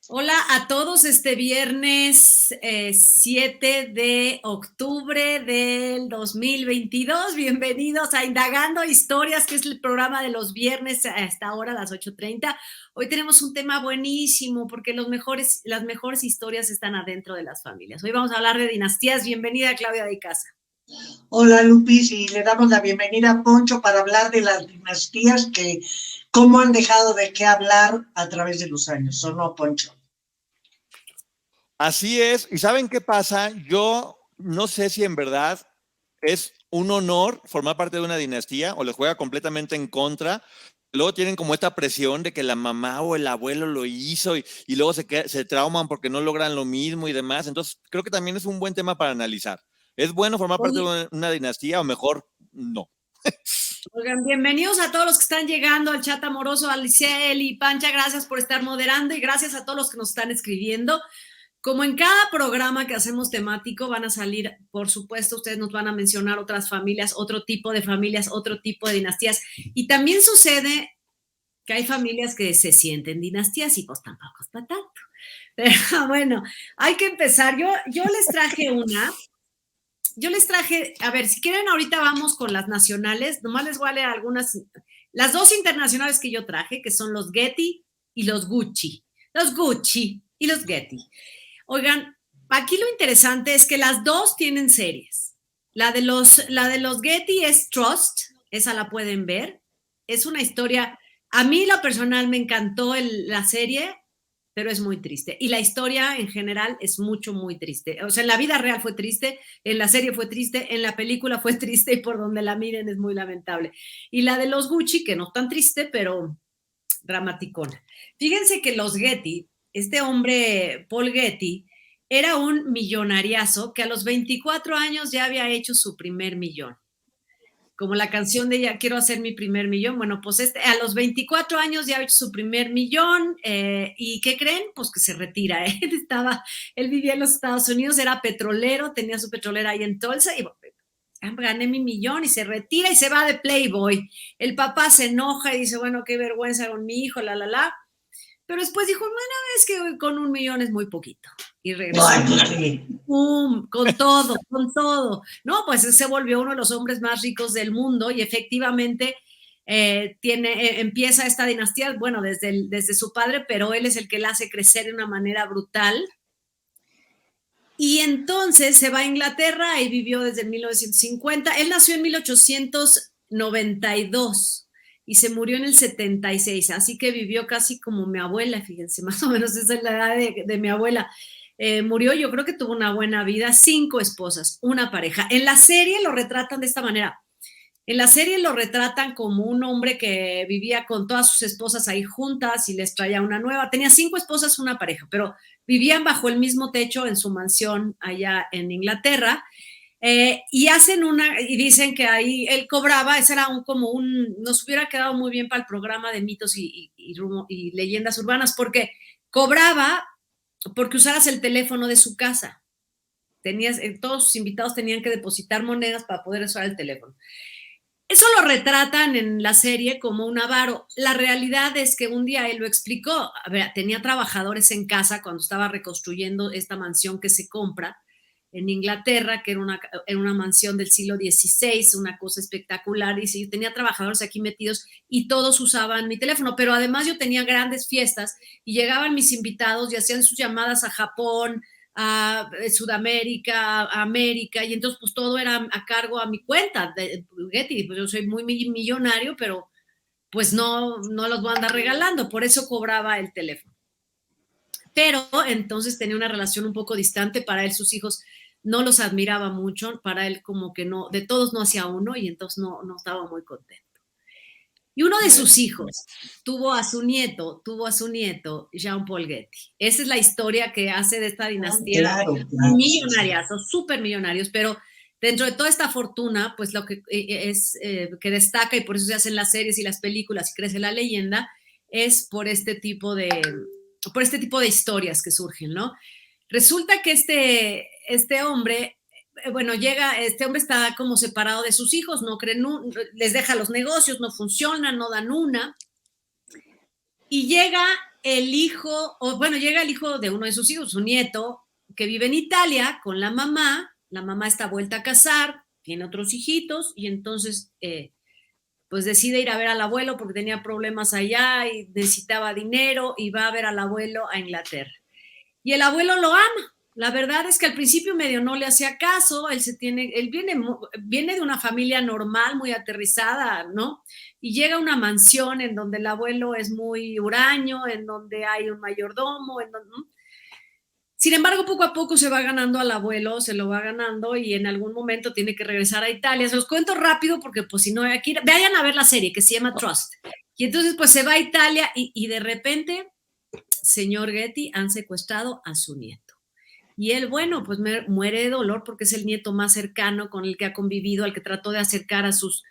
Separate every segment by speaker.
Speaker 1: Hola a todos, este viernes 7 de octubre del 2022. Bienvenidos a Indagando Historias, que es el programa de los viernes a esta hora, a las 8:30. Hoy tenemos un tema buenísimo porque las mejores historias están adentro de las familias. Hoy vamos a hablar de dinastías. Bienvenida, Claudia de Casa.
Speaker 2: Hola, Lupis, y le damos la bienvenida a Poncho para hablar de las dinastías que cómo han dejado de qué hablar a través de los años, ¿o no, Poncho?
Speaker 3: Así es, y ¿saben qué pasa? Yo no sé si en verdad es un honor formar parte de una dinastía o les juega completamente en contra. Luego tienen como esta presión de que la mamá o el abuelo lo hizo y luego se trauman porque no logran lo mismo y demás. Entonces, creo que también es un buen tema para analizar. ¿Es bueno formar parte de una dinastía o mejor no?
Speaker 1: Oigan, bienvenidos a todos los que están llegando al chat amoroso, a Licel y Pancha, gracias por estar moderando y gracias a todos los que nos están escribiendo. Como en cada programa que hacemos temático van a salir, por supuesto, ustedes nos van a mencionar otras familias, otro tipo de familias, otro tipo de dinastías. Y también sucede que hay familias que se sienten dinastías y pues tampoco es para tanto. Pero bueno, hay que empezar. Yo les traje a ver, si quieren ahorita vamos con las nacionales, nomás les voy a leer algunas, las dos internacionales que yo traje, que son los Getty y los Gucci. Los Gucci y los Getty. Oigan, aquí lo interesante es que las dos tienen series. La de los Getty es Trust, esa la pueden ver. Es una historia, a mí lo personal me encantó la serie, pero es muy triste. Y la historia en general es muy triste. O sea, en la vida real fue triste, en la serie fue triste, en la película fue triste y por donde la miren es muy lamentable. Y la de los Gucci, que no tan triste, pero dramaticona. Fíjense que los Getty, este hombre, Paul Getty, era un millonariazo que a los 24 años ya había hecho su primer millón. Como la canción de Ya quiero hacer mi primer millón. Bueno, pues a los 24 años ya ha hecho su primer millón. ¿Y qué creen? Pues que se retira. Él vivía en los Estados Unidos, era petrolero, tenía su petrolera ahí en Tulsa y gané mi millón y se retira y se va de Playboy. El papá se enoja y dice, bueno, qué vergüenza con mi hijo, la. Pero después dijo, bueno, es que con $1 millón es muy poquito. Y regresó. ¡Pum! Con todo. No, pues se volvió uno de los hombres más ricos del mundo y efectivamente empieza esta dinastía, bueno, desde su padre, pero él es el que la hace crecer de una manera brutal. Y entonces se va a Inglaterra y vivió desde 1950. Él nació en 1892 y se murió en el 76, así que vivió casi como mi abuela, fíjense, más o menos esa es la edad de mi abuela. Murió, yo creo que tuvo una buena vida, 5 esposas, una pareja. En la serie lo retratan de esta manera. En la serie lo retratan como un hombre que vivía con todas sus esposas ahí juntas y les traía una nueva. Tenía 5 esposas, una pareja, pero vivían bajo el mismo techo en su mansión allá en Inglaterra. Y dicen que ahí él cobraba, ese era nos hubiera quedado muy bien para el programa de mitos y leyendas urbanas, porque cobraba porque usaras el teléfono de su casa. Todos sus invitados tenían que depositar monedas para poder usar el teléfono. Eso lo retratan en la serie como un avaro. La realidad es que un día él lo explicó. A ver, tenía trabajadores en casa cuando estaba reconstruyendo esta mansión que se compra en Inglaterra, que era una mansión del siglo XVI, una cosa espectacular. Y sí, tenía trabajadores aquí metidos y todos usaban mi teléfono. Pero además yo tenía grandes fiestas y llegaban mis invitados y hacían sus llamadas a Japón, a Sudamérica, a América, y entonces pues todo era a cargo a mi cuenta de Getty. Pues yo soy muy millonario, pero pues no los voy a andar regalando, por eso cobraba el teléfono. Pero entonces tenía una relación un poco distante, para él sus hijos no los admiraba mucho, para él como que no, de todos no hacía uno, y entonces no estaba muy contento. Y uno de sus hijos tuvo a su nieto, Jean-Paul Getty. Esa es la historia que hace de esta dinastía.
Speaker 2: Claro.
Speaker 1: Millonarias, súper millonarios, pero dentro de toda esta fortuna, pues lo que que destaca, y por eso se hacen las series y las películas y crece la leyenda, es por este tipo de historias que surgen, ¿no? Resulta que este hombre, este hombre está como separado de sus hijos, no creen, les deja los negocios, no funcionan, no dan una. y llega el hijo, llega el hijo de uno de sus hijos, su nieto, que vive en Italia con la mamá está vuelta a casar, tiene otros hijitos, y entonces pues decide ir a ver al abuelo porque tenía problemas allá y necesitaba dinero, y va a ver al abuelo a Inglaterra. Y el abuelo lo ama. La verdad es que al principio medio no le hacía caso, él viene de una familia normal, muy aterrizada, ¿no? Y llega a una mansión en donde el abuelo es muy huraño, en donde hay un mayordomo, ¿no? Sin embargo, poco a poco se va ganando al abuelo, se lo va ganando, y en algún momento tiene que regresar a Italia. Se los cuento rápido porque pues si no, aquí vayan a ver la serie que se llama Trust. Y entonces pues se va a Italia y de repente, señor Getty, han secuestrado a su nieto. Y él, bueno, pues muere de dolor porque es el nieto más cercano con el que ha convivido, al que trató de acercar a sus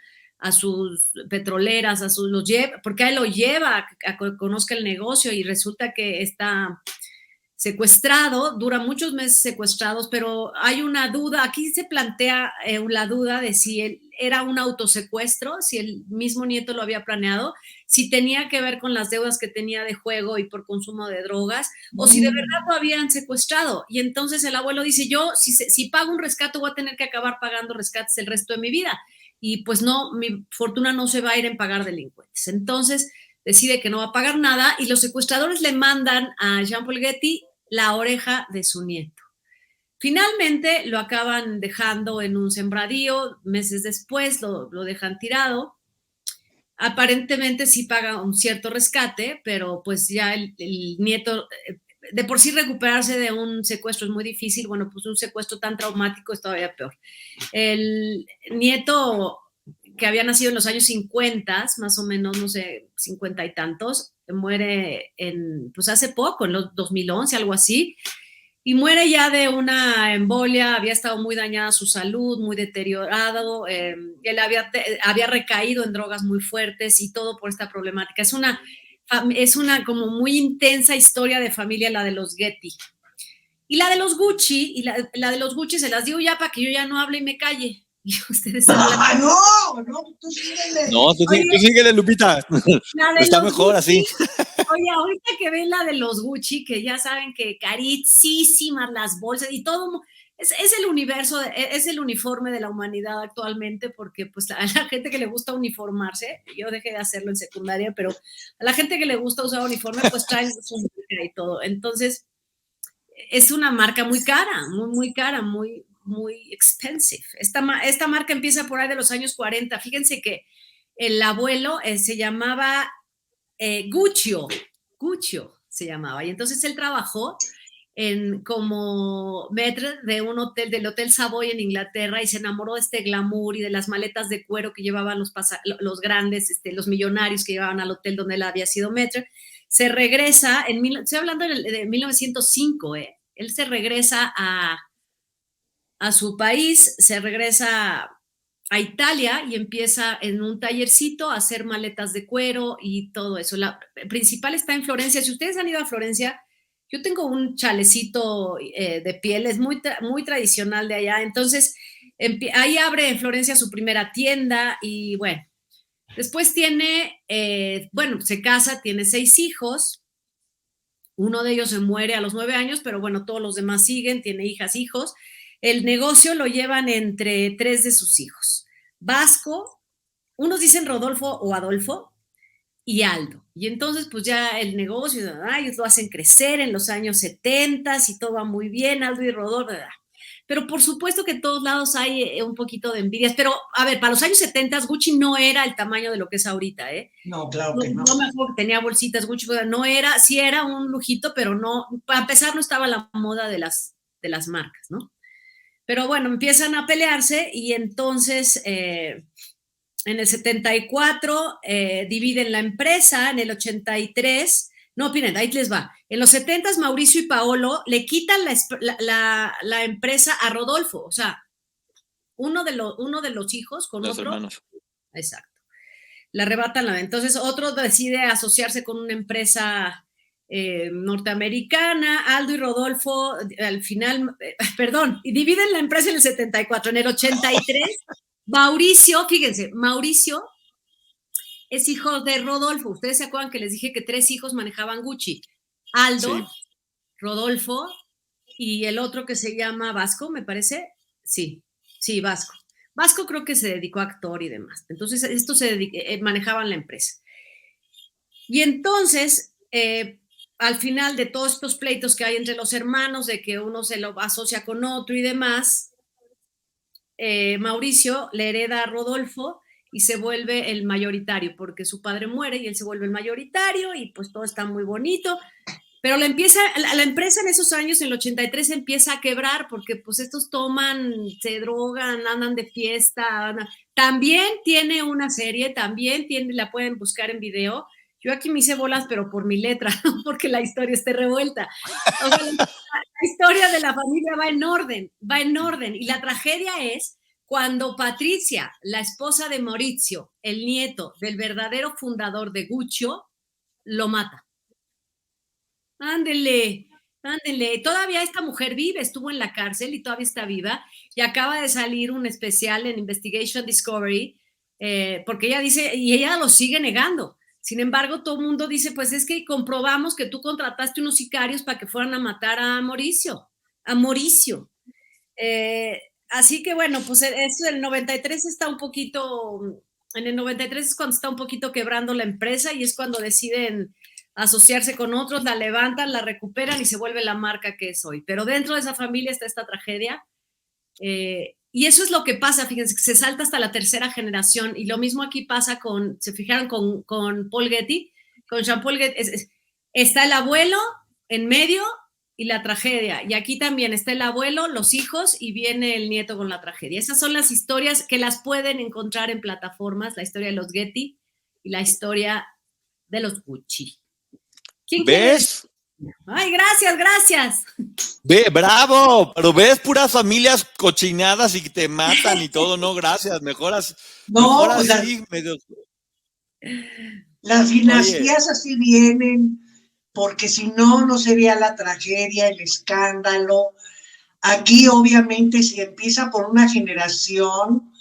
Speaker 1: petroleras, porque a él lo lleva a que conozca el negocio, y resulta que está secuestrado, dura muchos meses secuestrados, pero hay una duda, aquí se plantea la duda de si él era un autosecuestro, si el mismo nieto lo había planeado, si tenía que ver con las deudas que tenía de juego y por consumo de drogas, o si de verdad lo habían secuestrado. Y entonces el abuelo dice, yo si pago un rescate voy a tener que acabar pagando rescates el resto de mi vida, y pues no, mi fortuna no se va a ir en pagar delincuentes. Entonces decide que no va a pagar nada, y los secuestradores le mandan a Jean-Paul Getty la oreja de su nieto. Finalmente lo acaban dejando en un sembradío, meses después lo dejan tirado. Aparentemente sí paga un cierto rescate, pero pues ya el nieto, de por sí recuperarse de un secuestro es muy difícil, bueno, pues un secuestro tan traumático es todavía peor. El nieto, que había nacido en los años 50, más o menos, no sé, 50 y tantos, muere pues hace poco, en los 2011, algo así, y muere ya de una embolia. Había estado muy dañada su salud, muy deteriorado, él había recaído en drogas muy fuertes, y todo por esta problemática. Es una como muy intensa historia de familia, la de los Getty. Y la de los Gucci, la de los Gucci se las digo ya para que yo ya no hable y me calle. Y ustedes
Speaker 2: hablan. No, tú síguele.
Speaker 3: No, tú síguele, Lupita. Está mejor
Speaker 1: Gucci,
Speaker 3: así.
Speaker 1: Oye, ahorita que ven la de los Gucci, que ya saben que carísimas las bolsas y todo, es el universo, es el uniforme de la humanidad actualmente, porque pues a la gente que le gusta uniformarse, yo dejé de hacerlo en secundaria, pero a la gente que le gusta usar uniforme, pues traen su marca y todo. Entonces, es una marca muy cara, muy cara, muy expensive. Esta marca empieza por ahí de los años 40. Fíjense que el abuelo se llamaba Guccio se llamaba, y entonces él trabajó como maître de un hotel, del Hotel Savoy en Inglaterra, y se enamoró de este glamour y de las maletas de cuero que llevaban los grandes, los millonarios que llevaban al hotel donde él había sido maître. Se regresa, estoy hablando de 1905, él se regresa a su país, se regresa a Italia y empieza en un tallercito a hacer maletas de cuero y todo eso. La principal está en Florencia. Si ustedes han ido a Florencia, yo tengo un chalecito de piel, es muy tradicional de allá. Entonces, ahí abre en Florencia su primera tienda, y bueno, después se casa, tiene 6 hijos. Uno de ellos se muere a los 9 años, pero bueno, todos los demás siguen, tiene hijas, hijos. El negocio lo llevan entre 3 de sus hijos. Vasco, unos dicen Rodolfo o Adolfo, y Aldo. Y entonces, pues ya el negocio, ellos lo hacen crecer en los años 70 y todo va muy bien, Aldo y Rodolfo. Pero por supuesto que en todos lados hay un poquito de envidias. Pero, a ver, para los años 70 Gucci no era el tamaño de lo que es ahorita, ¿eh?
Speaker 2: No, claro que no.
Speaker 1: No me acuerdo que tenía bolsitas Gucci, no era, sí era un lujito, pero no, para empezar no estaba la moda de las marcas, ¿no? Pero bueno, empiezan a pelearse, y entonces en el 74 dividen la empresa, en el 83, no, miren, ahí les va. En los 70 Mauricio y Paolo le quitan la empresa a Rodolfo, o sea, uno de los hijos con
Speaker 3: Los
Speaker 1: otro.
Speaker 3: hermanos.
Speaker 1: Exacto. Le arrebatan entonces otro decide asociarse con una empresa norteamericana. Aldo y Rodolfo al final, y dividen la empresa en el 74. En el 83, Mauricio es hijo de Rodolfo. Ustedes se acuerdan que les dije que 3 hijos manejaban Gucci. Aldo, sí. Rodolfo y el otro que se llama Vasco, me parece. Sí, Vasco. Vasco creo que se dedicó a actor y demás. Entonces, estos manejaban la empresa. Y entonces, al final de todos estos pleitos que hay entre los hermanos, de que uno se lo asocia con otro y demás, Mauricio le hereda a Rodolfo y se vuelve el mayoritario, porque su padre muere y él se vuelve el mayoritario y pues todo está muy bonito. Pero la empresa en esos años, en el 83, empieza a quebrar porque pues estos toman, se drogan, andan de fiesta. También tiene una serie, la pueden buscar en video. Yo aquí me hice bolas, pero por mi letra, porque la historia esté revuelta. O sea, la historia de la familia va en orden. Y la tragedia es cuando Patricia, la esposa de Maurizio, el nieto del verdadero fundador de Guccio, lo mata. Ándele. Todavía esta mujer vive, estuvo en la cárcel y todavía está viva y acaba de salir un especial en Investigation Discovery porque ella dice, y ella lo sigue negando. Sin embargo, todo el mundo dice, pues es que comprobamos que tú contrataste unos sicarios para que fueran a matar a Mauricio. Así que bueno, pues eso el 93 está un poquito, en el 93 es cuando está un poquito quebrando la empresa y es cuando deciden asociarse con otros, la levantan, la recuperan y se vuelve la marca que es hoy. Pero dentro de esa familia está esta tragedia y eso es lo que pasa, fíjense, se salta hasta la tercera generación y lo mismo aquí pasa se fijaron con Paul Getty, con Jean-Paul Getty, está el abuelo en medio y la tragedia, y aquí también está el abuelo, los hijos y viene el nieto con la tragedia. Esas son las historias que las pueden encontrar en plataformas, la historia de los Getty y la historia de los Gucci.
Speaker 3: ¿Ves?
Speaker 1: Ay, gracias.
Speaker 3: Ve, bravo, pero ves puras familias cochinadas y te matan y todo, no, gracias, mejor así, medio...
Speaker 2: Las dinastías así vienen, porque si no, no sería la tragedia, el escándalo. Aquí, obviamente, si empieza por una generación,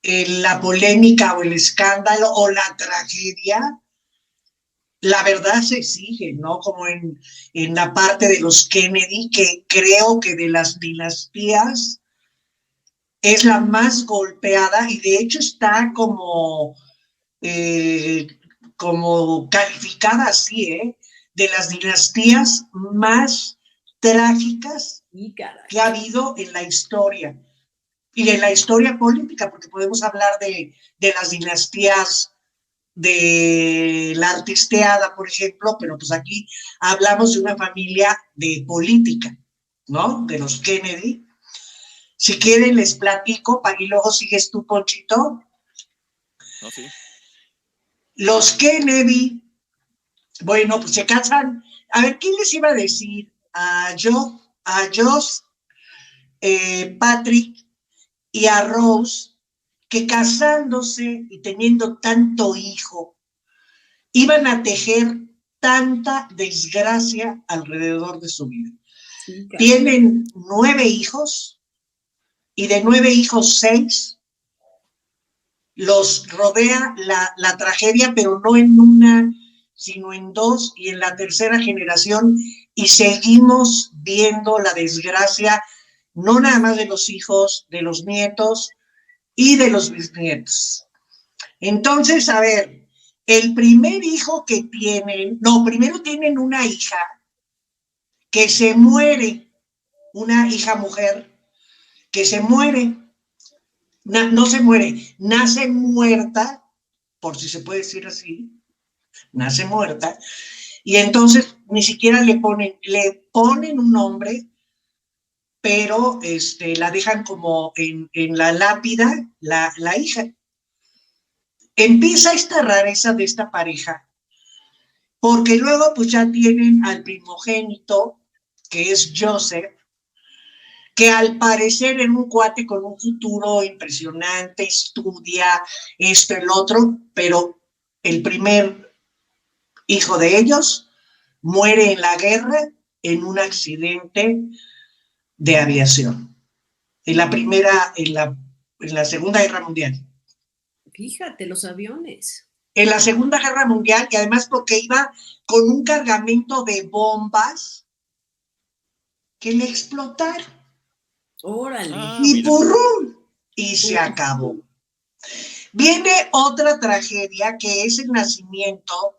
Speaker 2: la polémica o el escándalo o la tragedia, la verdad se exige, ¿no? Como en la parte de los Kennedy, que creo que de las dinastías es la más golpeada y de hecho está como calificada así, de las dinastías más trágicas que ha habido en la historia y en la historia política, porque podemos hablar de las dinastías de la artisteada, por ejemplo, pero pues aquí hablamos de una familia de política, ¿no? De los Kennedy. Si quieren les platico, y luego sigues tú, Ponchito.
Speaker 3: No, sí.
Speaker 2: Los Kennedy, bueno, pues se casan. A ver, ¿quién les iba a decir? A Josh, Patrick y a Rose, que casándose y teniendo tanto hijo, iban a tejer tanta desgracia alrededor de su vida. Sí, claro. Tienen 9 hijos y de 9 hijos 6 los rodea la tragedia, pero no en una, sino en 2 y en la tercera generación, y seguimos viendo la desgracia, no nada más de los hijos, de los nietos y de los bisnietos. Entonces, a ver, el primer hijo que tienen, primero tienen una hija que se muere, una hija mujer que se muere, no se muere, nace muerta, por si se puede decir así, nace muerta, y entonces ni siquiera le ponen un nombre, pero la dejan como en la lápida, la hija. Empieza esta rareza de esta pareja, porque luego pues ya tienen al primogénito, que es Joseph, que al parecer era un cuate con un futuro impresionante, estudia esto, el otro, pero el primer hijo de ellos muere en la guerra en un accidente de aviación, en la Segunda Guerra Mundial.
Speaker 1: Fíjate, los aviones.
Speaker 2: en la Segunda Guerra Mundial, y además porque iba con un cargamento de bombas que le explotaron.
Speaker 1: Órale.
Speaker 2: Y ¡purrum! Y se acabó. Viene otra tragedia, que es el nacimiento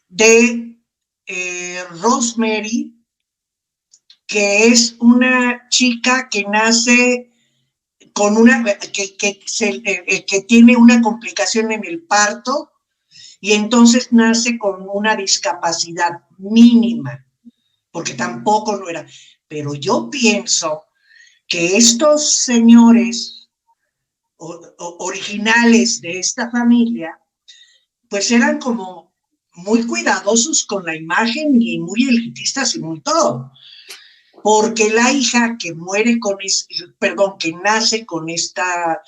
Speaker 2: de Rosemary, que es una chica que nace con que tiene una complicación en el parto, y entonces nace con una discapacidad mínima, porque tampoco lo era. Pero yo pienso que estos señores originales de esta familia, pues eran como muy cuidadosos con la imagen y muy elitistas y muy todo. Porque la hija que que nace con esta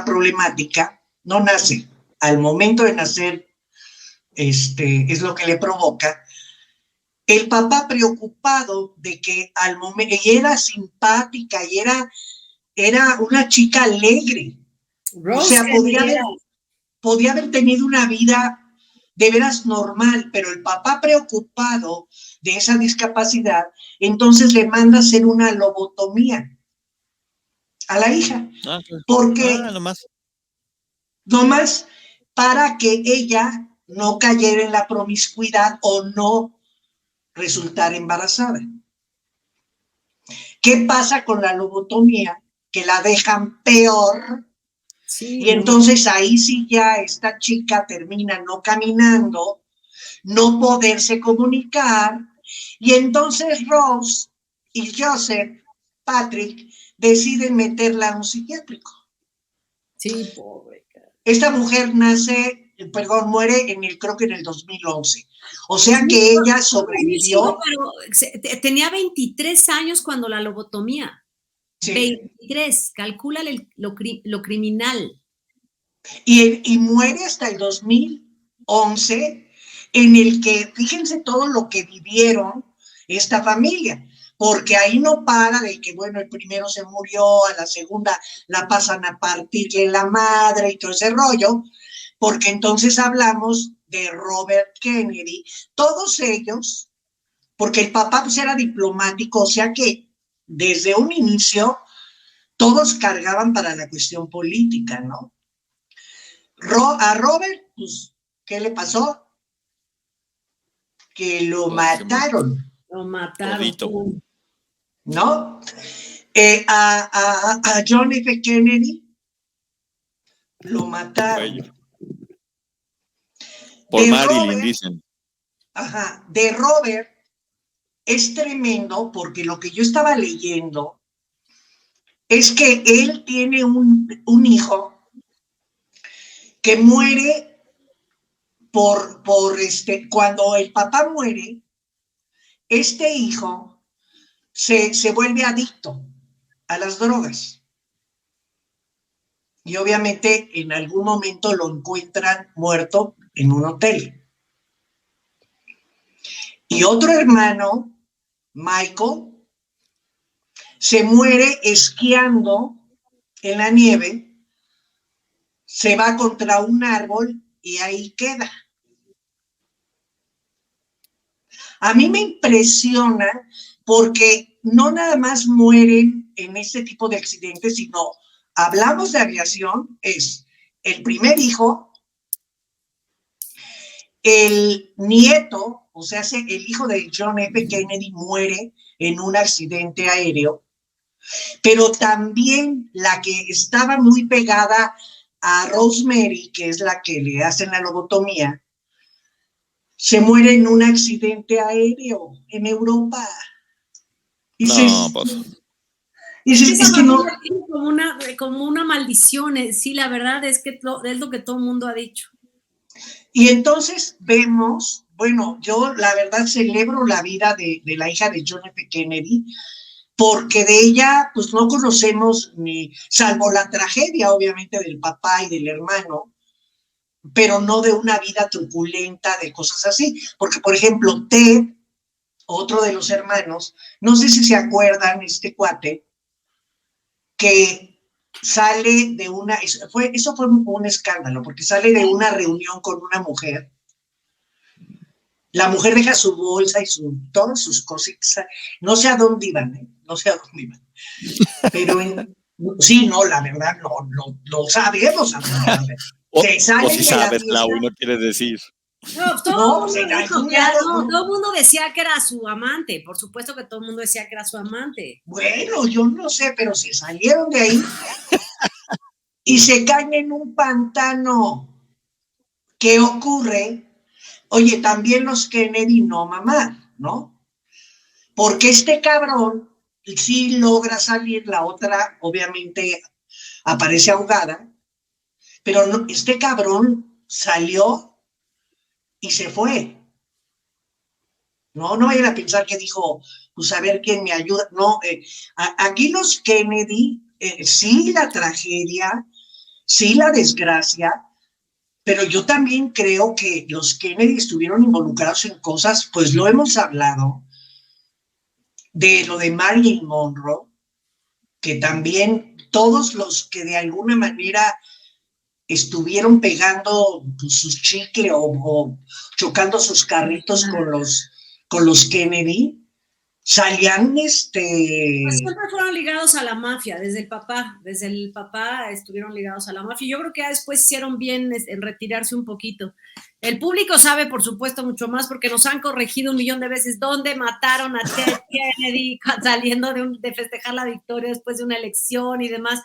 Speaker 2: problemática, no nace, al momento de nacer, es lo que le provoca. El papá preocupado de que al momento, y era simpática, y era una chica alegre.
Speaker 1: Rose,
Speaker 2: o sea, podía haber tenido una vida de veras normal, pero el papá preocupado de esa discapacidad, entonces le manda a hacer una lobotomía a la hija. Porque nomás para que ella no cayera en la promiscuidad o no resultar embarazada. ¿Qué pasa con la lobotomía? Que la dejan peor. Sí, y entonces ahí sí ya esta chica termina no caminando, no poderse comunicar, y entonces Rose y Joseph, Patrick, deciden meterla a un psiquiátrico.
Speaker 1: Sí, pobre.
Speaker 2: Esta mujer muere creo que en el 2011. O sea que ella sobrevivió.
Speaker 1: Pero tenía 23 años cuando la lobotomía. Sí. 23, calcula lo criminal.
Speaker 2: Y muere hasta el 2011, en el que, fíjense todo lo que vivieron esta familia, porque ahí no para de que, bueno, el primero se murió, a la segunda la pasan a partirle la madre y todo ese rollo, porque entonces hablamos de Robert Kennedy, todos ellos, porque el papá pues era diplomático, o sea que desde un inicio todos cargaban para la cuestión política, ¿no? A Robert, pues, ¿qué le pasó? Que lo mataron.
Speaker 1: Lo mataron.
Speaker 2: ¿No? A John F. Kennedy lo mataron.
Speaker 3: Por Marilyn, dicen.
Speaker 2: Ajá, de Robert es tremendo, porque lo que yo estaba leyendo es que él tiene un hijo que muere cuando el papá muere, este hijo se vuelve adicto a las drogas. Y obviamente en algún momento lo encuentran muerto en un hotel. Y otro hermano, Michael, se muere esquiando en la nieve, se va contra un árbol y ahí queda. A mí me impresiona porque no nada más mueren en este tipo de accidentes, sino hablamos de aviación, es el primer hijo, el nieto, o sea, el hijo de John F. Kennedy muere en un accidente aéreo, pero también la que estaba muy pegada a Rosemary, que es la que le hacen la lobotomía, se muere en un accidente aéreo en Europa. Y
Speaker 1: es que no. Como una maldición, sí, la verdad es que es lo que todo el mundo ha dicho.
Speaker 2: Y entonces vemos, bueno, yo la verdad celebro la vida de la hija de John F. Kennedy, porque de ella pues no conocemos salvo la tragedia obviamente del papá y del hermano, pero no de una vida truculenta, de cosas así, porque por ejemplo Ted, otro de los hermanos, no sé si se acuerdan, este cuate, que sale de eso fue un escándalo, porque sale de una reunión con una mujer. La mujer deja su bolsa y todas sus cositas, no sé a dónde iban, no sé a dónde iban. Pero sí, no, la verdad, no sabemos a dónde iban.
Speaker 3: O si sabes, Clau, y no quieres decir.
Speaker 1: No, todo el mundo decía que era su amante, por supuesto que todo el mundo decía que era su amante.
Speaker 2: Bueno, yo no sé, pero si salieron de ahí y se caen en un pantano, ¿qué ocurre? Oye, también los Kennedy no mamá, ¿no? Porque este cabrón sí logra salir, la otra obviamente aparece ahogada, pero no, este cabrón salió y se fue. No vayan a pensar que dijo, pues a ver quién me ayuda. No, aquí los Kennedy, sí la tragedia, sí la desgracia, pero yo también creo que los Kennedy estuvieron involucrados en cosas, pues lo hemos hablado, de lo de Marilyn Monroe, que también todos los que de alguna manera estuvieron pegando pues, sus chicles o chocando sus carritos con los Kennedy, salían
Speaker 1: Pues siempre fueron ligados a la mafia, desde el papá estuvieron ligados a la mafia. Yo creo que ya después hicieron bien en retirarse un poquito. El público sabe, por supuesto, mucho más porque nos han corregido 1,000,000 de veces dónde mataron a Ted Kennedy saliendo de festejar la victoria después de una elección y demás.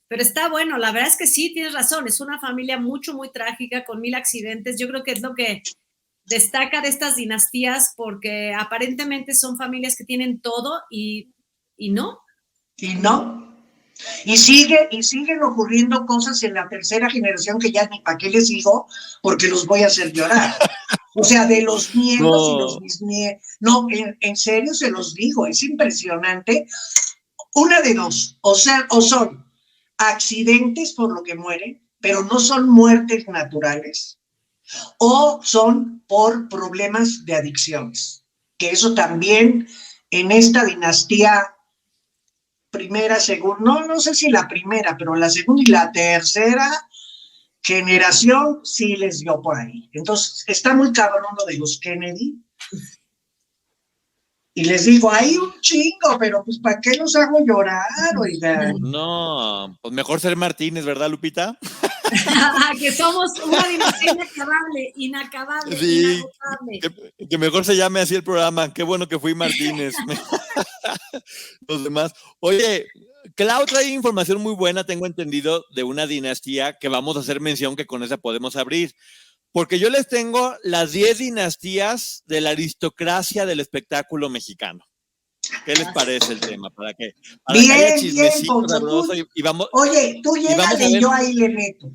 Speaker 1: Pero está bueno, la verdad es que sí, tienes razón, es una familia muy trágica, con 1000 accidentes. Yo creo que es lo que destaca de estas dinastías, porque aparentemente son familias que tienen todo y no.
Speaker 2: Y no. Y siguen ocurriendo cosas en la tercera generación que ya ni para qué les digo, porque los voy a hacer llorar. O sea, de los nietos y los bisnietos. No, en serio se los digo, es impresionante. Una de dos, o son accidentes por lo que mueren, pero no son muertes naturales, o son por problemas de adicciones, que eso también en esta dinastía primera, segunda, no sé si la primera, pero la segunda y la tercera generación sí les dio por ahí. Entonces, está muy cabrón lo de los Kennedy. Y les digo, hay un chingo, pero pues ¿para qué los hago llorar, oigan?
Speaker 3: No, pues mejor ser Martínez, ¿verdad, Lupita?
Speaker 1: Que somos una dinastía inacabable,
Speaker 3: sí,
Speaker 1: inagotable.
Speaker 3: Que mejor se llame así el programa. Qué bueno que fui Martínez. Los demás. Oye, Clau trae información muy buena, tengo entendido, de una dinastía que vamos a hacer mención, que con esa podemos abrir. Porque yo les tengo las 10 dinastías de la aristocracia del espectáculo mexicano. ¿Qué les parece el tema? Para que haya chismecito sabroso y vamos.
Speaker 2: Oye, tú llégale y yo ahí le meto.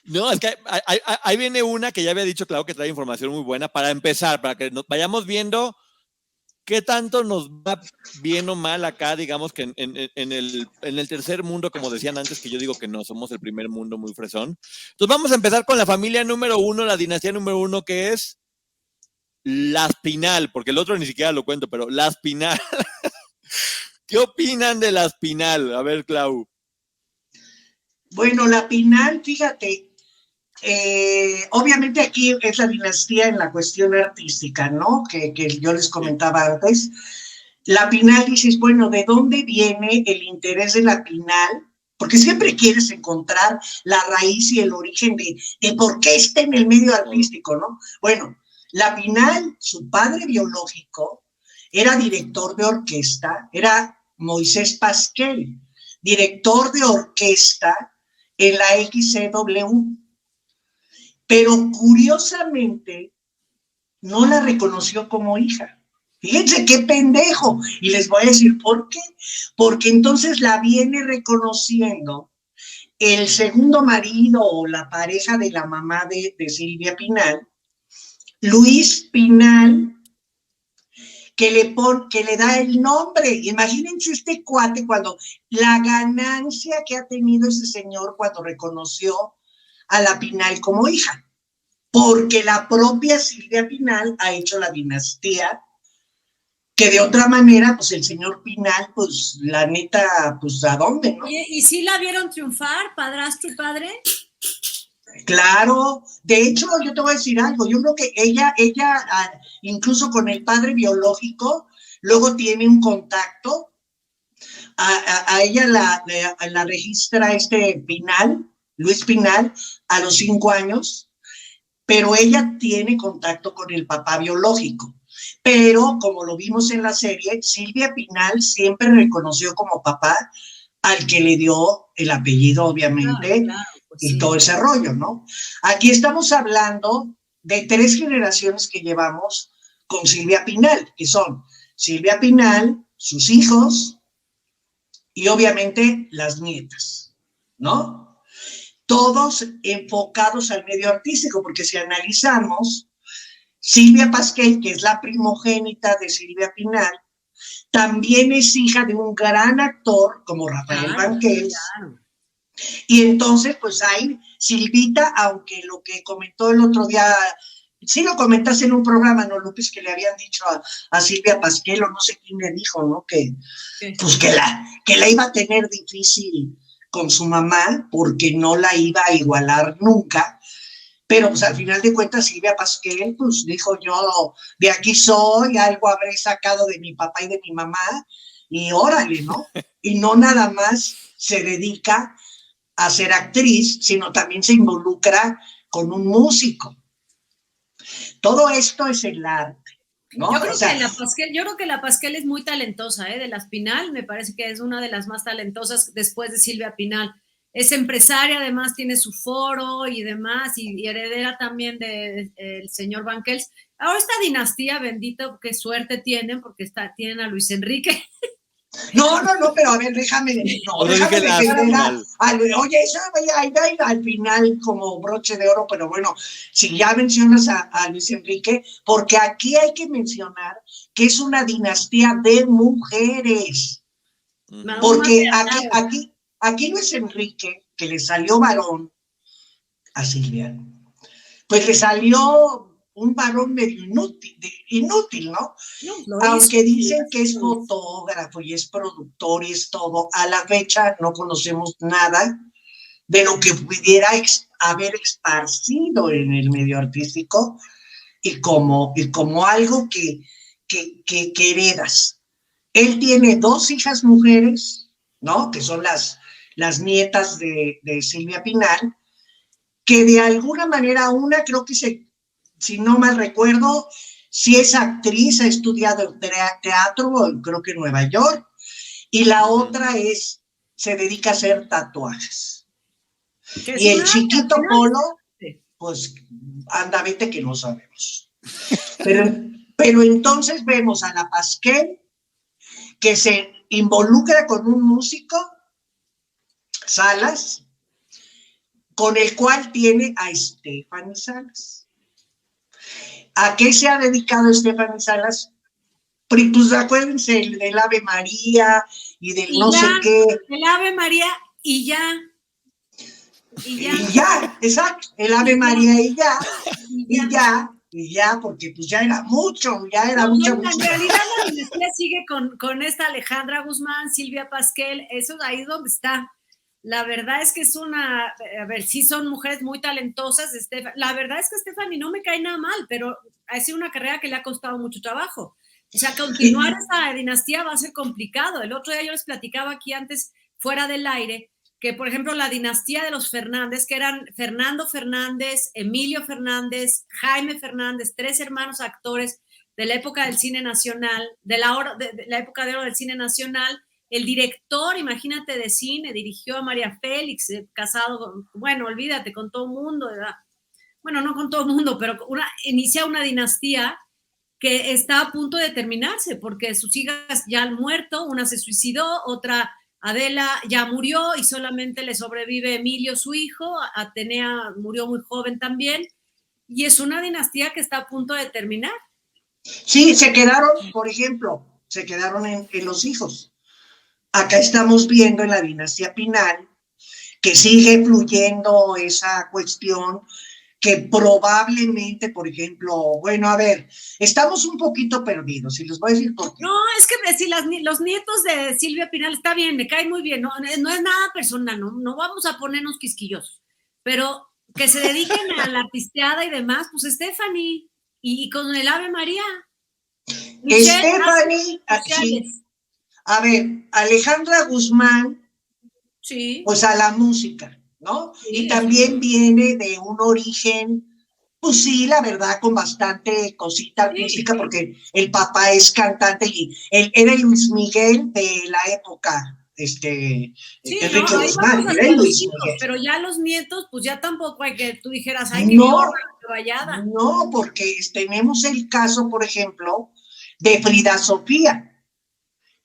Speaker 3: No, es que ahí viene una que ya había dicho, claro, que trae información muy buena para empezar, para que nos vayamos viendo qué tanto nos va bien o mal acá, digamos que en el tercer mundo, como decían antes, que yo digo que no, somos el primer mundo muy fresón. Entonces vamos a empezar con la familia número 1, la dinastía número 1, que es Las Pinal, porque el otro ni siquiera lo cuento, pero Las Pinal. ¿Qué opinan de Las Pinal? A ver, Clau.
Speaker 2: Bueno, la Pinal, fíjate, obviamente aquí es la dinastía en la cuestión artística, ¿no? Que yo les comentaba antes. La Pinal, dices, bueno, ¿de dónde viene el interés de la Pinal? Porque siempre quieres encontrar la raíz y el origen de por qué está en el medio artístico, ¿no? Bueno, la Pinal, su padre biológico, era director de orquesta, era Moisés Pasquel, director de orquesta en la XCW. Pero curiosamente no la reconoció como hija. Fíjense qué pendejo. Y les voy a decir por qué. Porque entonces la viene reconociendo el segundo marido o la pareja de la mamá de Silvia Pinal, Luis Pinal, que le da el nombre. Imagínense este cuate cuando la ganancia que ha tenido ese señor cuando reconoció a la Pinal como hija, porque la propia Silvia Pinal ha hecho la dinastía que de otra manera, pues el señor Pinal, pues la neta, pues ¿a dónde, no?
Speaker 1: Oye, ¿y sí la vieron triunfar, padrastro y padre?
Speaker 2: Claro, de hecho, yo te voy a decir algo, yo creo que ella, incluso con el padre biológico, luego tiene un contacto, a ella la registra Pinal, Luis Pinal, a los 5 años, pero ella tiene contacto con el papá biológico. Pero, como lo vimos en la serie, Silvia Pinal siempre reconoció como papá al que le dio el apellido, obviamente,
Speaker 1: claro, pues
Speaker 2: y
Speaker 1: sí.
Speaker 2: todo ese rollo, ¿no? Aquí estamos hablando de 3 generaciones que llevamos con Silvia Pinal, que son Silvia Pinal, sus hijos y obviamente las nietas, ¿no? Todos enfocados al medio artístico, porque si analizamos, Silvia Pasquel, que es la primogénita de Silvia Pinal, también es hija de un gran actor como Rafael Banquels.
Speaker 1: Claro.
Speaker 2: Y entonces, pues hay Silvita, aunque lo que comentó el otro día, sí lo comentaste en un programa, ¿no, López? Que le habían dicho a Silvia Pasquel, o no sé quién le dijo, ¿no? Que, pues que la iba a tener difícil con su mamá, porque no la iba a igualar nunca. Pero pues al final de cuentas Silvia Pasquel pues dijo, yo de aquí soy, algo habré sacado de mi papá y de mi mamá, y órale, ¿no? Y no nada más se dedica a ser actriz, sino también se involucra con un músico. Todo esto es el arte, ¿no?
Speaker 1: Yo creo que la Pasquel es muy talentosa, de las Pinal, me parece que es una de las más talentosas después de Silvia Pinal. Es empresaria, además tiene su foro y demás, y heredera también del señor Banquels. Ahora esta dinastía, bendito, qué suerte tienen, porque tienen a Luis Enrique.
Speaker 2: No, pero a ver, déjame defender oye, eso ahí va al final como broche de oro, pero bueno, si ya mencionas a Luis Enrique, porque aquí hay que mencionar que es una dinastía de mujeres, porque aquí Luis Enrique, que le salió varón a Silvia, pues le salió un varón medio inútil, ¿no? Aunque dicen que es fotógrafo y es productor y es todo, a la fecha no conocemos nada de lo que pudiera haber esparcido en el medio artístico y como algo que heredas. Él tiene 2 hijas mujeres, ¿no? Que son las nietas de Silvia Pinal, que de alguna manera una creo que si no mal recuerdo, si es actriz, ha estudiado teatro, creo que en Nueva York, y la otra se dedica a hacer tatuajes. Y el chiquito Polo, pues anda, vete que no sabemos. Pero entonces vemos a la Pasquel, que se involucra con un músico, Salas, con el cual tiene a Stephanie Salas. ¿A qué se ha dedicado Stephanie Salas? Pues acuérdense del Ave María y del no sé qué.
Speaker 1: El Ave María y ya.
Speaker 2: Y ya, exacto, el Ave María y ya, porque pues ya era mucho.
Speaker 1: En realidad la dinastía sigue con esta Alejandra Guzmán, Silvia Pasquel, eso ahí es donde está. La verdad es que es sí son mujeres muy talentosas. La verdad es que Stephanie no me cae nada mal, pero ha sido una carrera que le ha costado mucho trabajo. O sea, continuar esa dinastía va a ser complicado. El otro día yo les platicaba aquí antes, fuera del aire, que por ejemplo la dinastía de los Fernández, que eran Fernando Fernández, Emilio Fernández, Jaime Fernández, 3 hermanos actores de la época del cine nacional, de la época de oro del cine nacional. El director, imagínate, de cine, dirigió a María Félix, casado, bueno, olvídate, con todo el mundo, ¿verdad? Bueno, no con todo el mundo, pero inicia una dinastía que está a punto de terminarse, porque sus hijas ya han muerto, una se suicidó, otra, Adela, ya murió y solamente le sobrevive Emilio, su hijo, Atenea murió muy joven también, y es una dinastía que está a punto de terminar.
Speaker 2: Sí, se quedaron, por ejemplo, en los hijos. Acá estamos viendo en la dinastía Pinal que sigue fluyendo esa cuestión que probablemente, por ejemplo, bueno, a ver, estamos un poquito perdidos y les voy a decir por qué.
Speaker 1: No, es que si los nietos de Silvia Pinal está bien, me cae muy bien, no es nada personal, no vamos a ponernos quisquillosos, pero que se dediquen a la artisteada y demás, pues Stephanie, y con el Ave María.
Speaker 2: Michelle, Stephanie, sí. A ver, Alejandra Guzmán,
Speaker 1: sí,
Speaker 2: pues a la música, ¿no? Sí, y también viene de un origen, pues sí, la verdad, con bastante cosita artística, porque el papá es cantante y él era Luis Miguel de la época, Enrique Guzmán, era Luis Miguel.
Speaker 1: Pero ya los nietos, pues ya tampoco hay que tú dijeras, ay, qué vallada.
Speaker 2: No, porque tenemos el caso, por ejemplo, de Frida Sofía,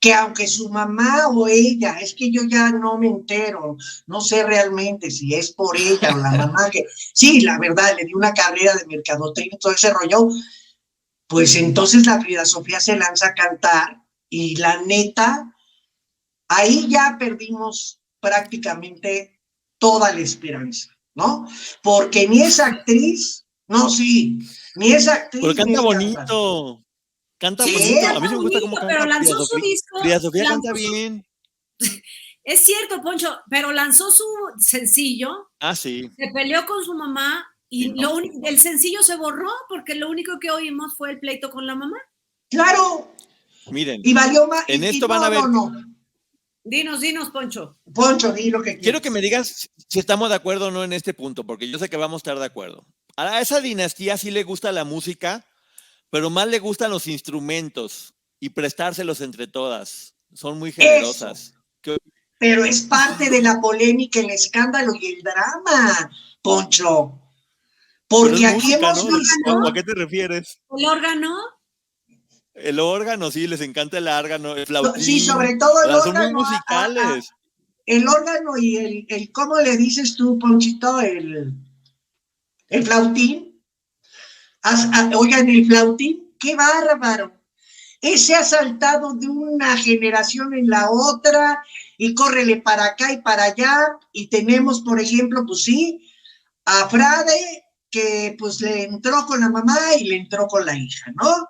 Speaker 2: que aunque su mamá o ella, es que yo ya no me entero, no sé realmente si es por ella o la mamá, que sí, la verdad, le dio una carrera de mercadotecnia y todo ese rollo, pues entonces la Frida Sofía se lanza a cantar y la neta, ahí ya perdimos prácticamente toda la esperanza, ¿no? Porque ni es actriz, no, sí, ni es actriz.
Speaker 3: Pero canta bonito. Canta bonito. A mí me gusta cómo canta.
Speaker 1: Pero lanzó su disco.
Speaker 3: Frida Sofía canta bien.
Speaker 1: Es cierto, Poncho, pero lanzó su sencillo.
Speaker 3: Ah, sí.
Speaker 1: Se peleó con su mamá y el sencillo se borró porque lo único que oímos fue el pleito con la mamá.
Speaker 2: Claro.
Speaker 3: Miren.
Speaker 2: Y valió más.
Speaker 3: En esto van a ver.
Speaker 1: Dinos, Poncho.
Speaker 2: Poncho, di lo que quieras.
Speaker 3: Quiero que me digas si estamos de acuerdo o no en este punto, porque yo sé que vamos a estar de acuerdo. A esa dinastía sí le gusta la música, pero más le gustan los instrumentos y prestárselos entre todas. Son muy generosas.
Speaker 2: Pero es parte de la polémica, el escándalo y el drama, Poncho. Porque aquí música, hemos visto...
Speaker 3: ¿A qué te refieres?
Speaker 1: ¿El órgano?
Speaker 3: El órgano, sí, les encanta el órgano, el flautín.
Speaker 2: Sí, sobre todo el órgano.
Speaker 3: Son muy musicales.
Speaker 2: El órgano y el ¿cómo le dices tú, Ponchito? El flautín. Oigan, el flautín, qué bárbaro. Ese ha saltado de una generación en la otra y córrele para acá y para allá. Y tenemos, por ejemplo, pues sí, a Frade, que pues le entró con la mamá y le entró con la hija, ¿no?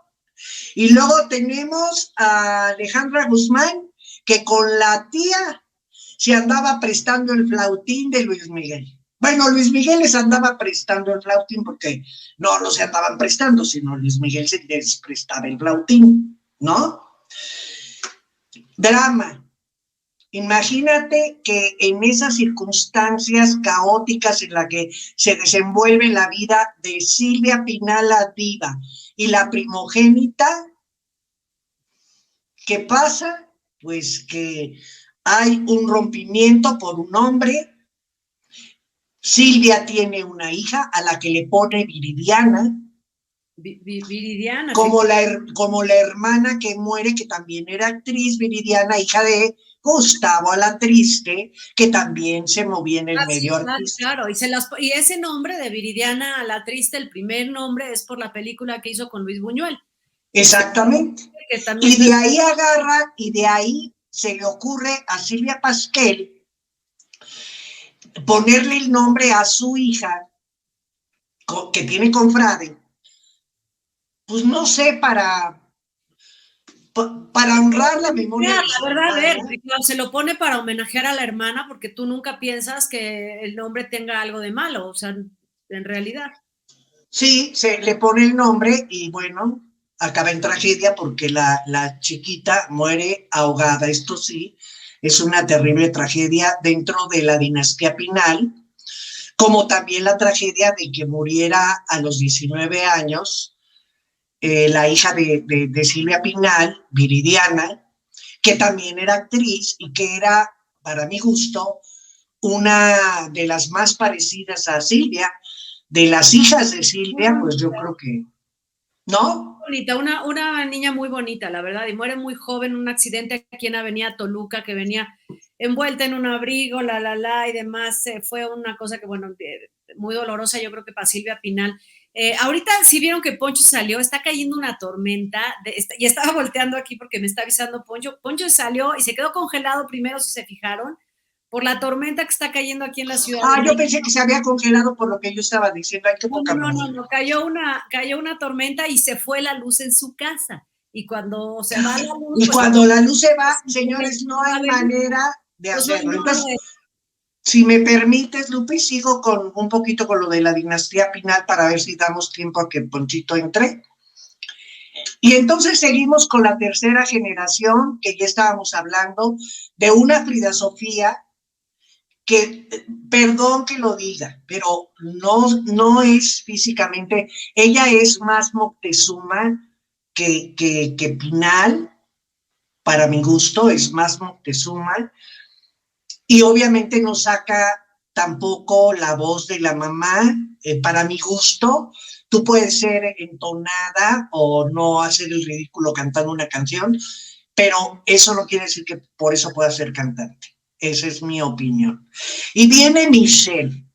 Speaker 2: Y luego tenemos a Alejandra Guzmán, que con la tía se andaba prestando el flautín de Luis Miguel. Bueno, Luis Miguel les andaba prestando el flautín porque no se andaban prestando, sino Luis Miguel se les prestaba el flautín, ¿no? Drama. Imagínate que en esas circunstancias caóticas en las que se desenvuelve la vida de Silvia Pinal, la diva, y la primogénita, ¿qué pasa? Pues que hay un rompimiento por un hombre. Silvia tiene una hija a la que le pone Viridiana.
Speaker 1: Viridiana.
Speaker 2: Como la hermana que muere, que también era actriz, Viridiana, hija de Gustavo Alatriste, que también se movía en el medio artístico.
Speaker 1: Claro, y ese nombre de Viridiana Alatriste, el primer nombre es por la película que hizo con Luis Buñuel.
Speaker 2: Exactamente. Y de ahí agarra, y de ahí se le ocurre a Silvia Pasquel ponerle el nombre a su hija, que tiene con Frade, pues no sé, para honrar la memoria.
Speaker 1: La verdad, a ver, se lo pone para homenajear a la hermana, porque tú nunca piensas que el nombre tenga algo de malo, o sea, en realidad.
Speaker 2: Sí, se le pone el nombre y bueno, acaba en tragedia porque la chiquita muere ahogada. Esto sí, es una terrible tragedia dentro de la dinastía Pinal, como también la tragedia de que muriera a los 19 años la hija de Silvia Pinal, Viridiana, que también era actriz y que era, para mi gusto, una de las más parecidas a Silvia. De las hijas de Silvia, pues yo creo que, ¿no?
Speaker 1: Bonita, una niña muy bonita, la verdad, y muere muy joven en un accidente aquí en Avenida Toluca, que venía envuelta en un abrigo, y demás. Fue una cosa que, bueno, muy dolorosa, yo creo que para Silvia Pinal. Ahorita sí vieron que Poncho salió, está cayendo una tormenta, y estaba volteando aquí porque me está avisando Poncho. Poncho salió y se quedó congelado primero, si se fijaron, por la tormenta que está cayendo aquí en la ciudad.
Speaker 2: Yo pensé que se había congelado por lo que yo estaba diciendo. Ay, qué poca madre.
Speaker 1: No, cayó una tormenta y se fue la luz en su casa. Y cuando se va la luz...
Speaker 2: Y
Speaker 1: pues,
Speaker 2: cuando la luz se va, señores, no hay manera de hacerlo. Entonces, si me permites, Lupe, sigo con un poquito con lo de la dinastía Pinal para ver si damos tiempo a que Ponchito entre. Y entonces seguimos con la tercera generación, que ya estábamos hablando, de una Frida Sofía que, perdón que lo diga, pero no es físicamente, ella es más Moctezuma que Pinal, para mi gusto, es más Moctezuma, y obviamente no saca tampoco la voz de la mamá, para mi gusto. Tú puedes ser entonada o no hacer el ridículo cantando una canción, pero eso no quiere decir que por eso puedas ser cantante. Esa es mi opinión. Y viene Michelle.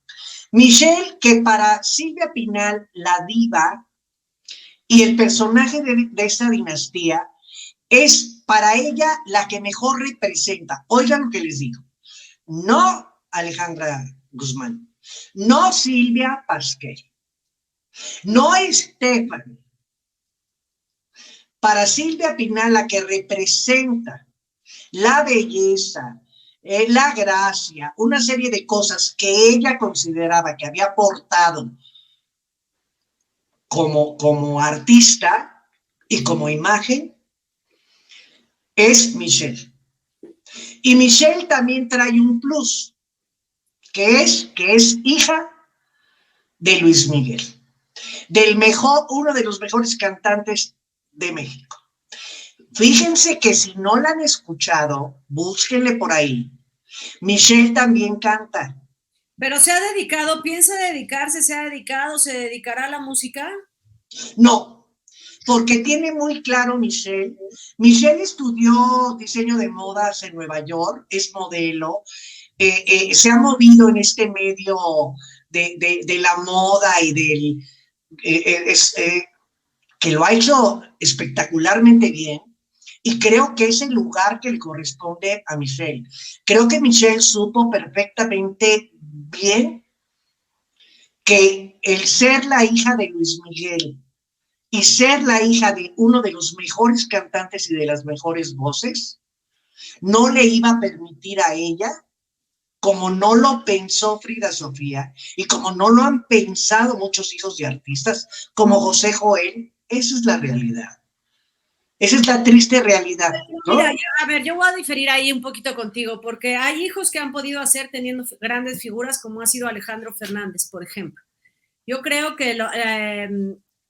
Speaker 2: Michelle, que para Silvia Pinal, la diva, y el personaje de esta dinastía, es para ella la que mejor representa. Oigan lo que les digo. No Alejandra Guzmán, no Silvia Pasquel, no Stephanie. Para Silvia Pinal, la que representa la belleza, la gracia, una serie de cosas que ella consideraba que había aportado como artista y como imagen, es Michelle. Y Michelle también trae un plus, que es hija de Luis Miguel, uno de los mejores cantantes de México. Fíjense que si no la han escuchado, búsquenle por ahí. Michelle también canta.
Speaker 1: Pero se ha dedicado, piensa dedicarse, se ha dedicado, se dedicará a la música.
Speaker 2: No, porque tiene muy claro Michelle. Michelle estudió diseño de modas en Nueva York, es modelo, se ha movido en este medio de la moda y del... que lo ha hecho espectacularmente bien. Y creo que es el lugar que le corresponde a Michelle. Creo que Michelle supo perfectamente bien que el ser la hija de Luis Miguel y ser la hija de uno de los mejores cantantes y de las mejores voces, no le iba a permitir a ella, como no lo pensó Frida Sofía y como no lo han pensado muchos hijos de artistas, como José Joel. Esa es la realidad. Esa es la triste realidad, ¿no?
Speaker 1: Mira, a ver, yo voy a diferir ahí un poquito contigo, porque hay hijos que han podido hacer teniendo grandes figuras, como ha sido Alejandro Fernández, por ejemplo. Yo creo que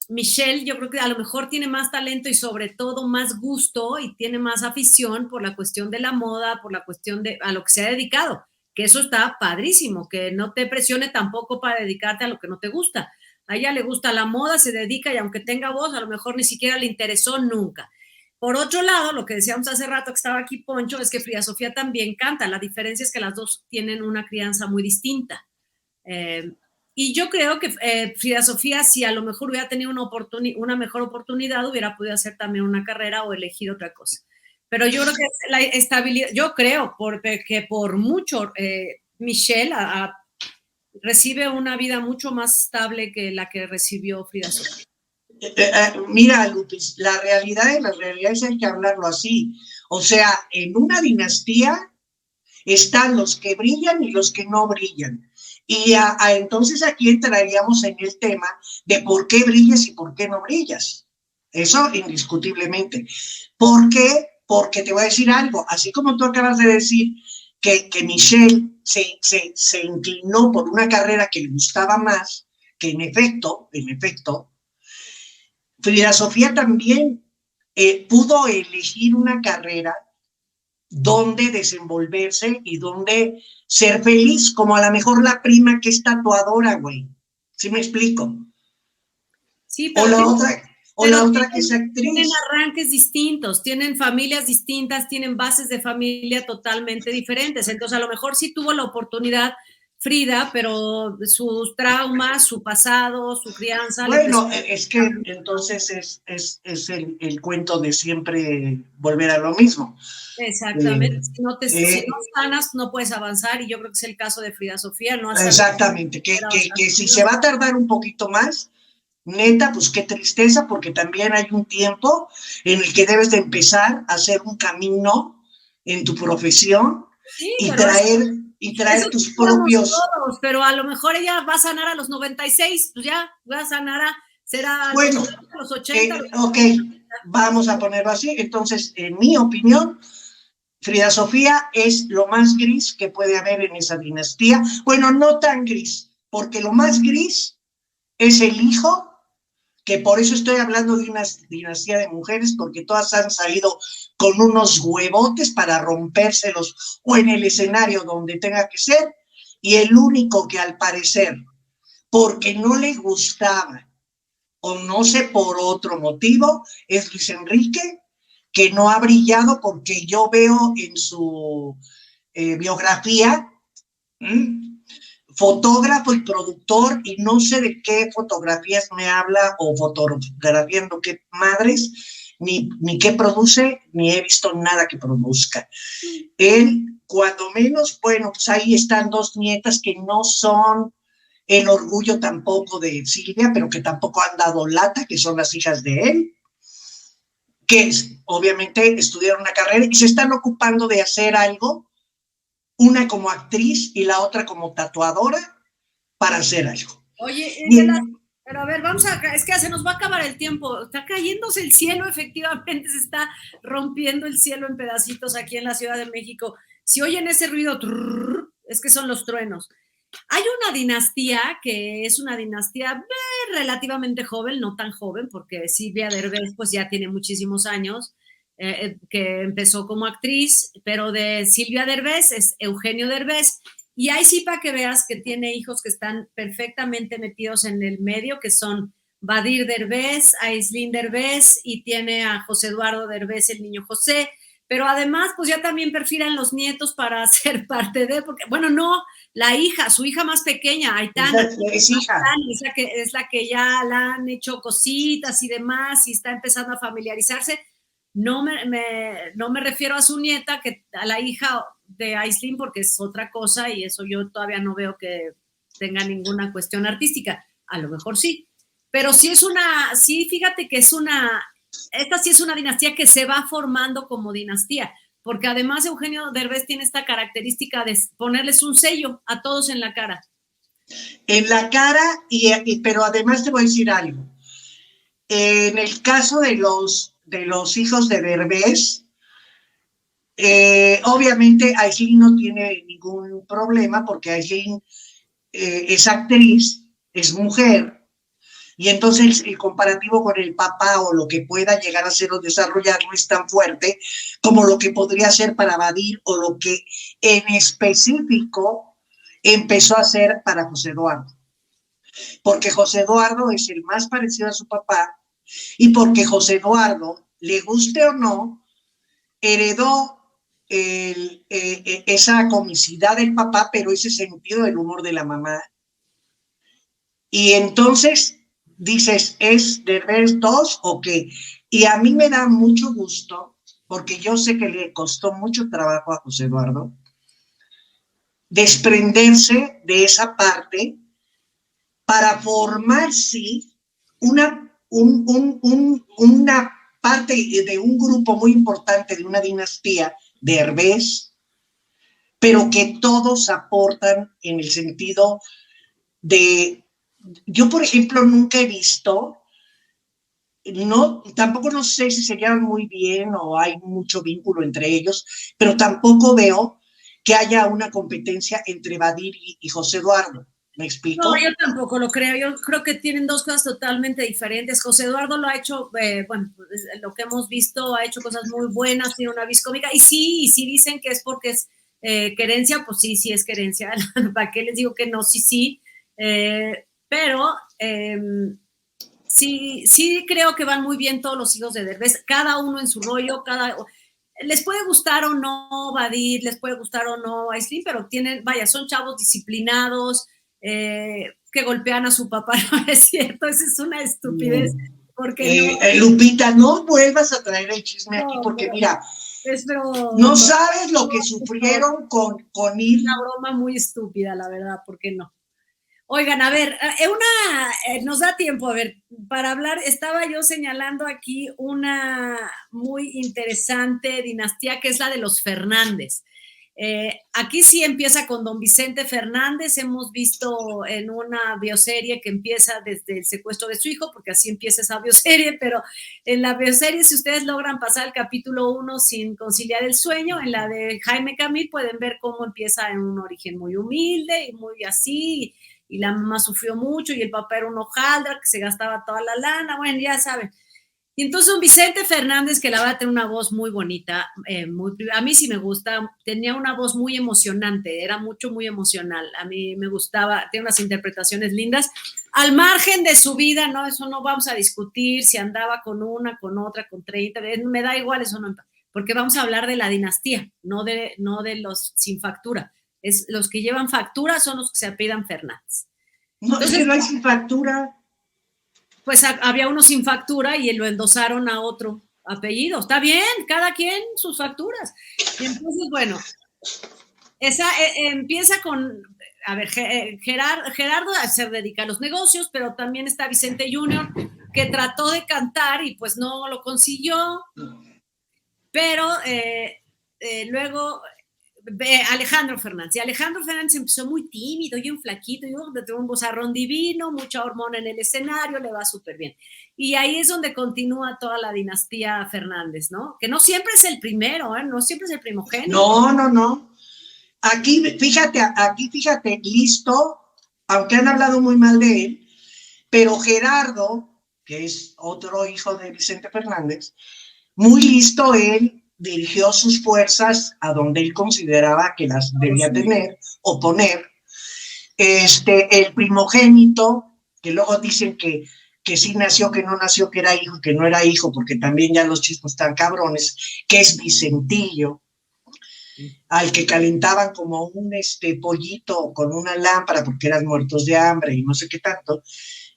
Speaker 1: Michelle, yo creo que a lo mejor tiene más talento y sobre todo más gusto y tiene más afición por la cuestión de la moda, por la cuestión de a lo que se ha dedicado, que eso está padrísimo, que no te presione tampoco para dedicarte a lo que no te gusta. A ella le gusta la moda, se dedica y aunque tenga voz, a lo mejor ni siquiera le interesó nunca. Por otro lado, lo que decíamos hace rato que estaba aquí Poncho, es que Frida Sofía también canta. La diferencia es que las dos tienen una crianza muy distinta. Y yo creo que Frida Sofía, si a lo mejor hubiera tenido una mejor oportunidad, hubiera podido hacer también una carrera o elegir otra cosa. Pero yo creo que la estabilidad, yo creo que por mucho Michelle recibe una vida mucho más estable que la que recibió Frida Sofía.
Speaker 2: Mira, Lupis, la realidad de las realidades hay que hablarlo así. O sea, en una dinastía están los que brillan y los que no brillan. Y entonces aquí entraríamos en el tema de por qué brillas y por qué no brillas. Eso indiscutiblemente. ¿Por qué? Porque te voy a decir algo. Así como tú acabas de decir que Michelle se inclinó por una carrera que le gustaba más, que en efecto, Frida Sofía también pudo elegir una carrera donde desenvolverse y donde ser feliz, como a lo mejor la prima que es tatuadora, güey. ¿Sí me explico?
Speaker 1: Sí, pero
Speaker 2: la otra que es actriz.
Speaker 1: Tienen arranques distintos, tienen familias distintas, tienen bases de familia totalmente diferentes. Entonces, a lo mejor sí tuvo la oportunidad Frida, pero sus traumas, su pasado, su crianza.
Speaker 2: Bueno, es que entonces es el cuento de siempre volver a lo mismo.
Speaker 1: Exactamente. Si no sanas, no puedes avanzar, y yo creo que es el caso de Frida Sofía. No
Speaker 2: exactamente, que si se va a tardar un poquito más, neta, pues qué tristeza, porque también hay un tiempo en el que debes de empezar a hacer un camino en tu profesión, sí, y traer tus propios...
Speaker 1: Todos, pero a lo mejor ella va a sanar a los 96, pues ya va a sanar será
Speaker 2: bueno,
Speaker 1: a los 80.
Speaker 2: Ok, vamos a ponerlo así. Entonces, en mi opinión, Frida Sofía es lo más gris que puede haber en esa dinastía. Bueno, no tan gris, porque lo más gris es el hijo, que por eso estoy hablando de una dinastía de mujeres, porque todas han salido con unos huevotes para rompérselos o en el escenario donde tenga que ser, y el único que al parecer, porque no le gustaba o no sé por otro motivo, es Luis Enrique, que no ha brillado, porque yo veo en su biografía fotógrafo y productor, y no sé de qué fotografías me habla, o fotografiando qué madres, ni qué produce, ni he visto nada que produzca. Él, cuando menos, bueno, pues ahí están dos nietas que no son el orgullo tampoco de Silvia, pero que tampoco han dado lata, que son las hijas de él, que obviamente estudiaron una carrera y se están ocupando de hacer algo, una como actriz y la otra como tatuadora, para hacer algo.
Speaker 1: Oye, pero a ver, es que se nos va a acabar el tiempo, está cayéndose el cielo, efectivamente se está rompiendo el cielo en pedacitos aquí en la Ciudad de México. Si oyen ese ruido, es que son los truenos. Hay una dinastía que es una dinastía relativamente joven, no tan joven, porque Silvia Derbez pues ya tiene muchísimos años, que empezó como actriz, pero de Silvia Derbez es Eugenio Derbez, y ahí sí para que veas que tiene hijos que están perfectamente metidos en el medio, que son Badir Derbez, Aislinn Derbez, y tiene a José Eduardo Derbez, el niño José, pero además pues ya también perfilan los nietos para ser parte de, porque bueno, no, la hija, su hija más pequeña, Aitana,
Speaker 2: es hija.
Speaker 1: Es la que ya la han hecho cositas y demás, y está empezando a familiarizarse. No me refiero a su nieta, a la hija de Aislinn, porque es otra cosa, y eso yo todavía no veo que tenga ninguna cuestión artística. A lo mejor sí. Pero sí fíjate que esta sí es una dinastía que se va formando como dinastía, porque además Eugenio Derbez tiene esta característica de ponerles un sello a todos en la cara.
Speaker 2: En la cara, pero además te voy a decir algo. En el caso de los hijos de Derbez, obviamente Aislinn no tiene ningún problema, porque Aislinn es actriz, es mujer, y entonces el comparativo con el papá, o lo que pueda llegar a ser o desarrollar, no es tan fuerte como lo que podría ser para Badir, o lo que en específico empezó a hacer para José Eduardo. Porque José Eduardo es el más parecido a su papá, y porque José Eduardo, le guste o no, heredó esa comicidad del papá, pero ese sentido del humor de la mamá. Y entonces dices, ¿es Derbez 2 o qué? Y a mí me da mucho gusto, porque yo sé que le costó mucho trabajo a José Eduardo desprenderse de esa parte para formar, sí, una parte de un grupo muy importante de una dinastía de Derbez, pero que todos aportan en el sentido de... Yo, por ejemplo, nunca he visto, tampoco no sé si se llevan muy bien o hay mucho vínculo entre ellos, pero tampoco veo que haya una competencia entre Badir y José Eduardo. ¿Me explico?
Speaker 1: No, yo tampoco lo creo. Yo creo que tienen dos cosas totalmente diferentes. José Eduardo lo ha hecho, bueno, lo que hemos visto, ha hecho cosas muy buenas, tiene una vis cómica, y sí dicen que es porque es querencia, pues sí es querencia. ¿Para qué les digo que no? Sí. Pero sí creo que van muy bien todos los hijos de Derbez, cada uno en su rollo, les puede gustar o no Badir, les puede gustar o no Aislinn, pero tienen, vaya, son chavos disciplinados, que golpean a su papá, no es cierto, esa es una estupidez, porque no.
Speaker 2: Lupita, no vuelvas a traer el chisme aquí, porque
Speaker 1: No,
Speaker 2: mira,
Speaker 1: es broma.
Speaker 2: no sabes lo que sufrieron con ir.
Speaker 1: Una broma muy estúpida, la verdad, ¿por qué no? Oigan, a ver, nos da tiempo, a ver, para hablar, estaba yo señalando aquí una muy interesante dinastía que es la de los Fernández. Aquí sí empieza con don Vicente Fernández, hemos visto en una bioserie que empieza desde el secuestro de su hijo, porque así empieza esa bioserie, pero en la bioserie, si ustedes logran pasar el capítulo 1 sin conciliar el sueño, en la de Jaime Camil pueden ver cómo empieza en un origen muy humilde y muy así, y la mamá sufrió mucho y el papá era un hojaldra que se gastaba toda la lana, bueno, ya saben. Y entonces don Vicente Fernández, que la verdad tiene una voz muy bonita, a mí sí me gusta, tenía una voz muy emocionante, era muy emocional, a mí me gustaba, tiene unas interpretaciones lindas, al margen de su vida, ¿no? Eso no vamos a discutir, si andaba con una, con otra, con 30, me da igual, eso no, porque vamos a hablar de la dinastía, no de los sin factura, los que llevan factura son los que se apellidan Fernández.
Speaker 2: No, entonces, es que no hay sin factura.
Speaker 1: Pues había uno sin factura y lo endosaron a otro apellido. Está bien, cada quien sus facturas. Y entonces, bueno, esa empieza con, a ver, Gerardo se dedica a los negocios, pero también está Vicente Junior, que trató de cantar y pues no lo consiguió, pero luego Alejandro Fernández. Y Alejandro Fernández empezó muy tímido y un flaquito, y de un vozarrón divino, mucha hormona en el escenario, le va súper bien. Y ahí es donde continúa toda la dinastía Fernández, ¿no? Que no siempre es el primero, ¿eh? No siempre es el primogénito.
Speaker 2: No. Aquí fíjate, listo, aunque han hablado muy mal de él, pero Gerardo, que es otro hijo de Vicente Fernández, muy listo él, dirigió sus fuerzas a donde él consideraba que las debía tener o poner. El primogénito, que luego dicen que sí nació, que no nació, que era hijo, que no era hijo, porque también ya los chismos están cabrones, que es Vicentillo, al que calentaban como un pollito con una lámpara porque eran muertos de hambre y no sé qué tanto,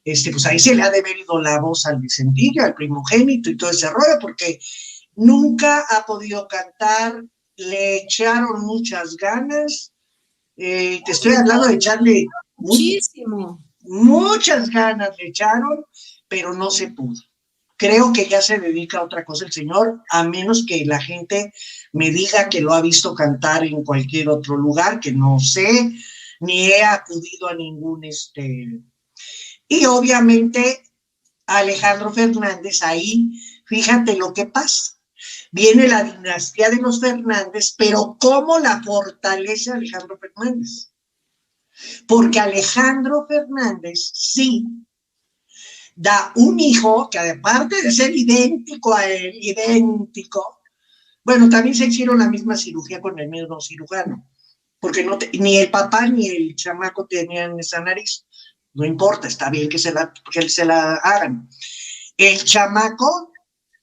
Speaker 2: pues ahí se le ha de haber ido la voz al Vicentillo, al primogénito y todo ese rollo, porque nunca ha podido cantar, le echaron muchas ganas, te estoy hablando de echarle muchas ganas le echaron, pero no se pudo. Creo que ya se dedica a otra cosa el señor, a menos que la gente me diga que lo ha visto cantar en cualquier otro lugar, que no sé, ni he acudido a ningún Y obviamente Alejandro Fernández, ahí, fíjate lo que pasa. Viene la dinastía de los Fernández, pero ¿cómo la fortalece Alejandro Fernández? Porque Alejandro Fernández sí da un hijo que aparte de ser idéntico a él, bueno, también se hicieron la misma cirugía con el mismo cirujano, porque ni el papá ni el chamaco tenían esa nariz. No importa, está bien que se la hagan. El chamaco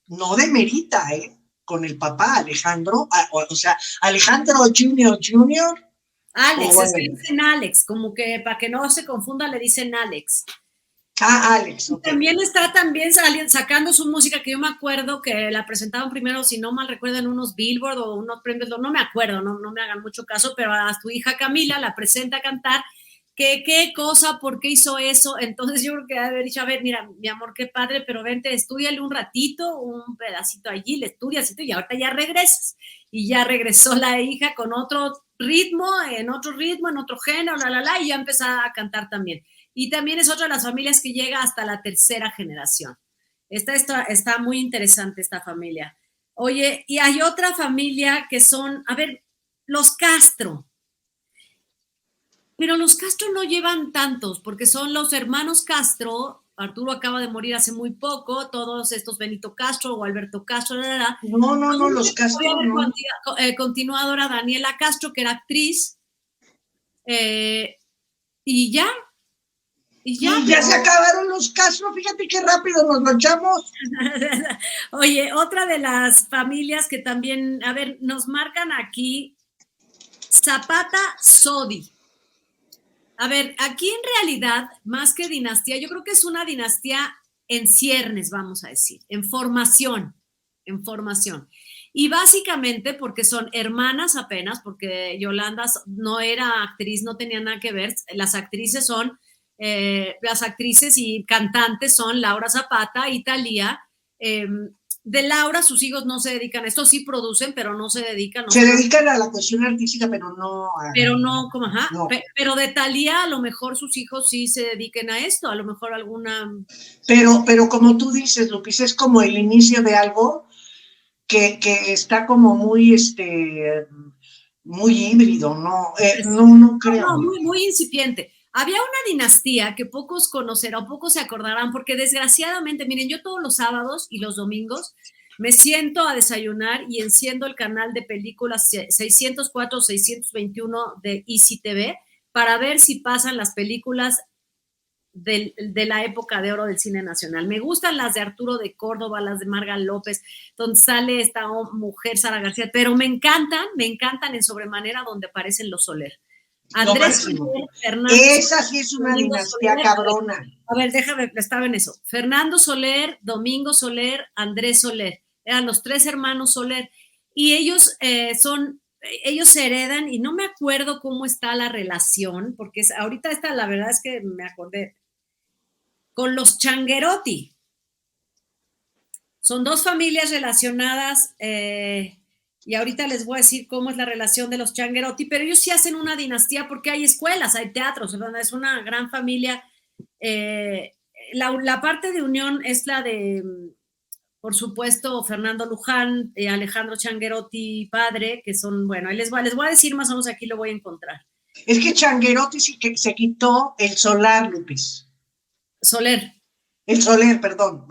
Speaker 2: no demerita, con el papá, Alejandro, o sea, Alejandro Junior.
Speaker 1: Alex, es que le dicen Alex, como que para que no se confunda le dicen Alex.
Speaker 2: Alex.
Speaker 1: Okay. También está sacando su música, que yo me acuerdo que la presentaban primero, si no mal recuerdo, en unos Billboard o unos premios, no me acuerdo, no me hagan mucho caso, pero a su hija Camila la presenta a cantar, que qué cosa, por qué hizo eso. Entonces yo creo que debe haber dicho, a ver, mira, mi amor, qué padre, pero vente, estúdiale un ratito, un pedacito allí, le estudias y ahorita ya regresas. Y ya regresó la hija con otro ritmo, en otro género, y ya empezó a cantar también. Y también es otra de las familias que llega hasta la tercera generación. Está muy interesante esta familia. Oye, y hay otra familia que son, a ver, los Castro. Pero los Castro no llevan tantos, porque son los hermanos Castro. Arturo acaba de morir hace muy poco, todos estos Benito Castro o Alberto Castro.
Speaker 2: No, los Castro no.
Speaker 1: Continuadora Daniela Castro, que era actriz. Y ya. Y ya,
Speaker 2: ya se acabaron los casos, fíjate qué rápido nos lo echamos.
Speaker 1: Oye, otra de las familias que también, a ver, nos marcan aquí, Zapata Sodi. A ver, aquí en realidad, más que dinastía, yo creo que es una dinastía en ciernes, vamos a decir, en formación, en formación. Y básicamente porque son hermanas apenas, porque Yolanda no era actriz, no tenía nada que ver, las actrices y cantantes son Laura Zapata y Thalía. De Laura, sus hijos no se dedican a esto, sí producen, pero no se dedican.
Speaker 2: Se dedican a la cuestión artística, pero no
Speaker 1: como, ajá. No. Pero de Thalía, a lo mejor sus hijos sí se dediquen a esto, a lo mejor alguna.
Speaker 2: Pero como tú dices, Lupis, es como el inicio de algo que está como muy, muy híbrido, ¿no? No creo.
Speaker 1: No, muy, muy incipiente. Había una dinastía que pocos conocerán o pocos se acordarán, porque desgraciadamente, miren, yo todos los sábados y los domingos me siento a desayunar y enciendo el canal de películas 604 o 621 de Easy TV para ver si pasan las películas de la época de oro del cine nacional. Me gustan las de Arturo de Córdoba, las de Marga López, donde sale esta mujer, Sara García, pero me encantan en sobremanera donde aparecen los Soler. Andrés Soler,
Speaker 2: Fernando. Esa sí es una dinastía Soler, cabrona.
Speaker 1: A ver, déjame, estaba en eso. Fernando Soler, Domingo Soler, Andrés Soler. Eran los tres hermanos Soler. Y ellos ellos se heredan, y no me acuerdo cómo está la relación, porque ahorita la verdad es que me acordé, con los Changuerotti. Son dos familias relacionadas, y ahorita les voy a decir cómo es la relación de los Changuerotti, pero ellos sí hacen una dinastía porque hay escuelas, hay teatros, es una gran familia. La parte de unión es la de, por supuesto, Fernando Luján, Alejandro Changuerotti padre, que son, bueno, les voy a decir más o menos, aquí lo voy a encontrar.
Speaker 2: Es que Changuerotti sí que se quitó el solar, Lupis.
Speaker 1: Soler.
Speaker 2: El Soler, perdón.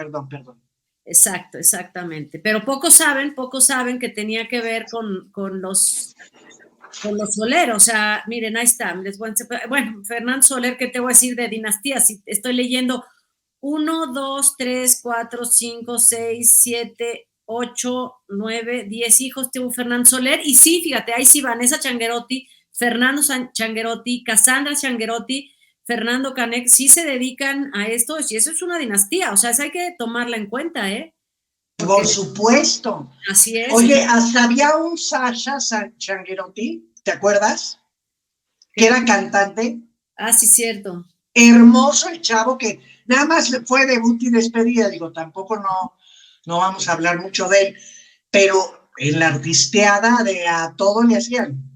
Speaker 1: Exacto, exactamente. Pero pocos saben que tenía que ver con los Soler. O sea, miren, ahí está. Bueno, Fernando Soler, ¿qué te voy a decir de dinastías? Si estoy leyendo 1, 2, 3, 4, 5, 6, 7, 8, 9, 10 hijos tuvo Fernando Soler. Y sí, fíjate, ahí sí, Vanessa Changuerotti, Fernando Changuerotti, Cassandra Changuerotti, Fernando Canek, sí se dedican a esto, y eso es una dinastía, o sea, eso hay que tomarla en cuenta, ¿eh?
Speaker 2: Porque, por supuesto.
Speaker 1: Así es.
Speaker 2: Oye, hasta había un Sasha Changuerotti, ¿te acuerdas? Que era cantante.
Speaker 1: Ah, sí, cierto.
Speaker 2: Hermoso el chavo, que nada más fue debut y despedida, digo, tampoco no vamos a hablar mucho de él, pero en la artisteada a todo le hacían.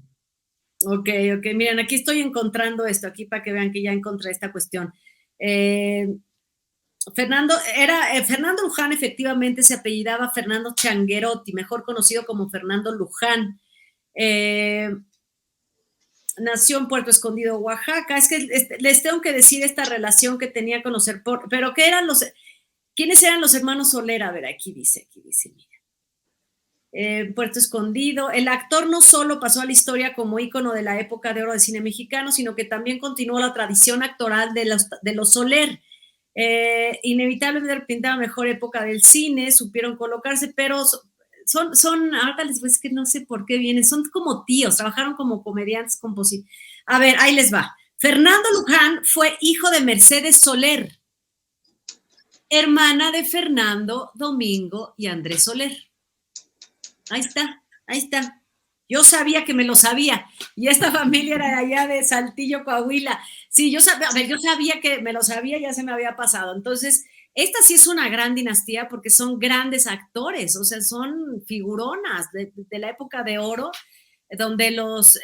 Speaker 1: Ok, miren, aquí estoy encontrando esto, aquí para que vean que ya encontré esta cuestión. Fernando Luján, efectivamente se apellidaba Fernando Changuerotti, mejor conocido como Fernando Luján. Nació en Puerto Escondido, Oaxaca. Es que les tengo que decir esta relación que tenía con los pero ¿quiénes eran los hermanos Soler? A ver, aquí dice, mira. Puerto Escondido. El actor no solo pasó a la historia como ícono de la época de oro del cine mexicano, sino que también continuó la tradición actoral de los Soler. Inevitablemente pintaba mejor época del cine, supieron colocarse, pero ahorita les voy a decir que no sé por qué vienen, son como tíos, trabajaron como comediantes, compositores. A ver, ahí les va. Fernando Luján fue hijo de Mercedes Soler, hermana de Fernando, Domingo y Andrés Soler. Ahí está. Yo sabía que me lo sabía. Y esta familia era de allá de Saltillo, Coahuila. Sí, yo sabía que me lo sabía, ya se me había pasado. Entonces, esta sí es una gran dinastía porque son grandes actores, o sea, son figuronas de la época de oro, donde los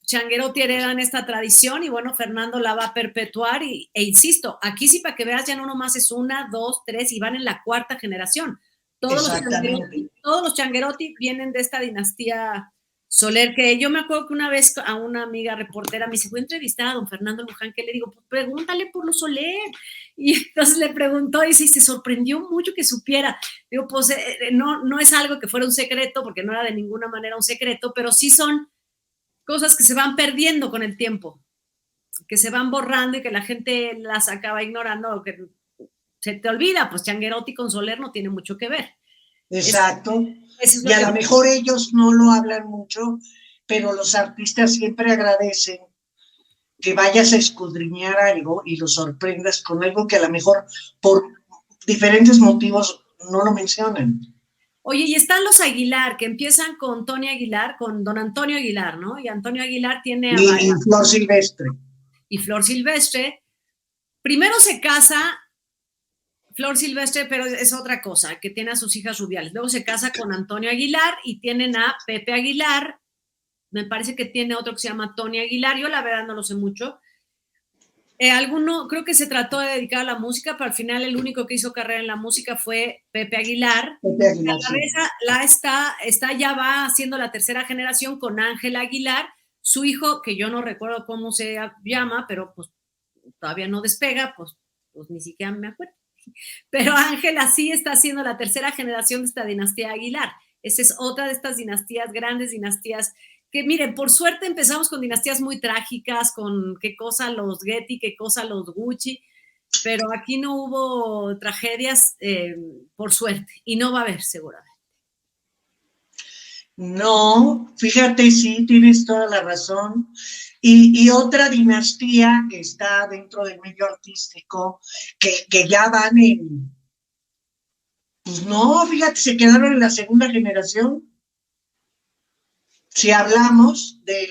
Speaker 1: Changuerotti heredan esta tradición y bueno, Fernando la va a perpetuar e insisto, aquí sí para que veas ya no nomás es 1, 2, 3 y van en la 4ª generación. Todos los Changuerotti vienen de esta dinastía Soler, que yo me acuerdo que una vez a una amiga reportera me dice, voy a entrevistar a don Fernando Luján, que le digo, pues pregúntale por los Soler. Y entonces le preguntó y se sorprendió mucho que supiera. Digo, pues no es algo que fuera un secreto, porque no era de ninguna manera un secreto, pero sí son cosas que se van perdiendo con el tiempo. que se van borrando y que la gente las acaba ignorando o que se te olvida, pues Changuerotti con Soler no tiene mucho que ver.
Speaker 2: Exacto.
Speaker 1: Es
Speaker 2: Y a lo mejor ellos no lo hablan mucho, pero los artistas siempre agradecen que vayas a escudriñar algo y lo sorprendas con algo que a lo mejor por diferentes motivos no lo mencionan.
Speaker 1: Oye, y están los Aguilar, que empiezan con Tony Aguilar, con don Antonio Aguilar, ¿no? Y Antonio Aguilar tiene
Speaker 2: y Flor Silvestre.
Speaker 1: Y Flor Silvestre. Primero se casa Flor Silvestre, pero es otra cosa, que tiene a sus hijas Rubiales. Luego se casa con Antonio Aguilar y tienen a Pepe Aguilar. Me parece que tiene otro que se llama Tony Aguilar. Yo la verdad no lo sé mucho. Alguno, creo que se trató de dedicar a la música, pero al final el único que hizo carrera en la música fue Pepe Aguilar.
Speaker 2: Pepe Aguilar,
Speaker 1: está ya va haciendo la tercera generación con Ángela Aguilar, su hijo, que yo no recuerdo cómo se llama, pero pues todavía no despega, pues ni siquiera me acuerdo. Pero Ángela sí está haciendo la tercera generación de esta dinastía Aguilar. Esa es otra de estas dinastías, grandes dinastías, que miren, por suerte empezamos con dinastías muy trágicas, con qué cosa los Getty, qué cosa los Gucci, pero aquí no hubo tragedias, por suerte, y no va a haber seguramente.
Speaker 2: No, fíjate, sí, tienes toda la razón. Y otra dinastía que está dentro del medio artístico, que ya van en... Pues no, fíjate, se quedaron en la segunda generación. Si hablamos de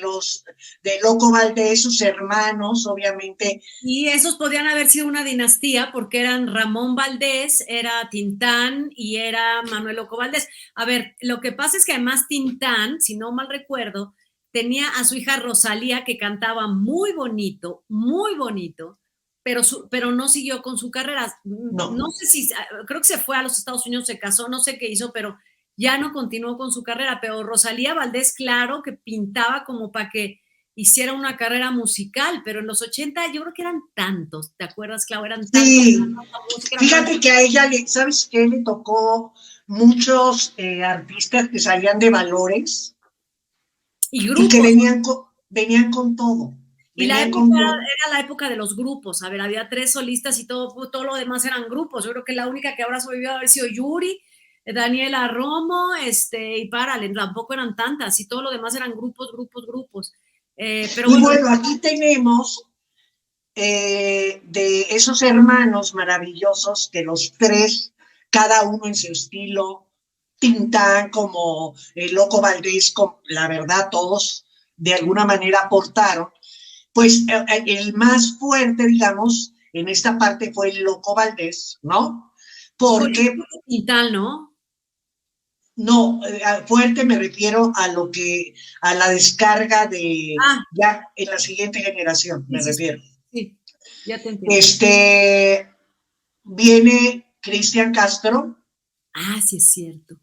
Speaker 2: Loco Valdés, sus hermanos, obviamente.
Speaker 1: Y esos podrían haber sido una dinastía porque eran Ramón Valdés, era Tintán y era Manuel Loco Valdés. A ver, lo que pasa es que además Tintán, si no mal recuerdo, tenía a su hija Rosalía que cantaba muy bonito, pero no siguió con su carrera. No sé si, creo que se fue a los Estados Unidos, se casó, no sé qué hizo, pero ya no continuó con su carrera. Pero Rosalía Valdés, claro, que pintaba como para que hiciera una carrera musical, pero en los 80 yo creo que eran tantos, ¿te acuerdas, Clau? Eran tantos.
Speaker 2: Sí, fíjate que a ella, ¿sabes qué? Le tocó muchos artistas que salían de Valores
Speaker 1: y grupos.
Speaker 2: Y que venían con todo.
Speaker 1: Y la época era la época de los grupos. A ver, había 3 solistas y todo lo demás eran grupos. Yo creo que la única que habrá sobrevivido haber sido Yuri, Daniela Romo, y párale, tampoco eran tantas, y todo lo demás eran grupos. Pero
Speaker 2: bueno, aquí tenemos de esos hermanos maravillosos que los 3, cada uno en su estilo, Tintán como Loco Valdés, la verdad todos de alguna manera aportaron, pues el más fuerte, digamos, en esta parte fue el Loco Valdés, ¿no? Porque...
Speaker 1: Tintán, ¿no?
Speaker 2: No, fuerte me refiero a la descarga de ya en la siguiente generación, me refiero.
Speaker 1: Sí, ya te entiendo.
Speaker 2: Viene Cristian Castro.
Speaker 1: Sí es cierto.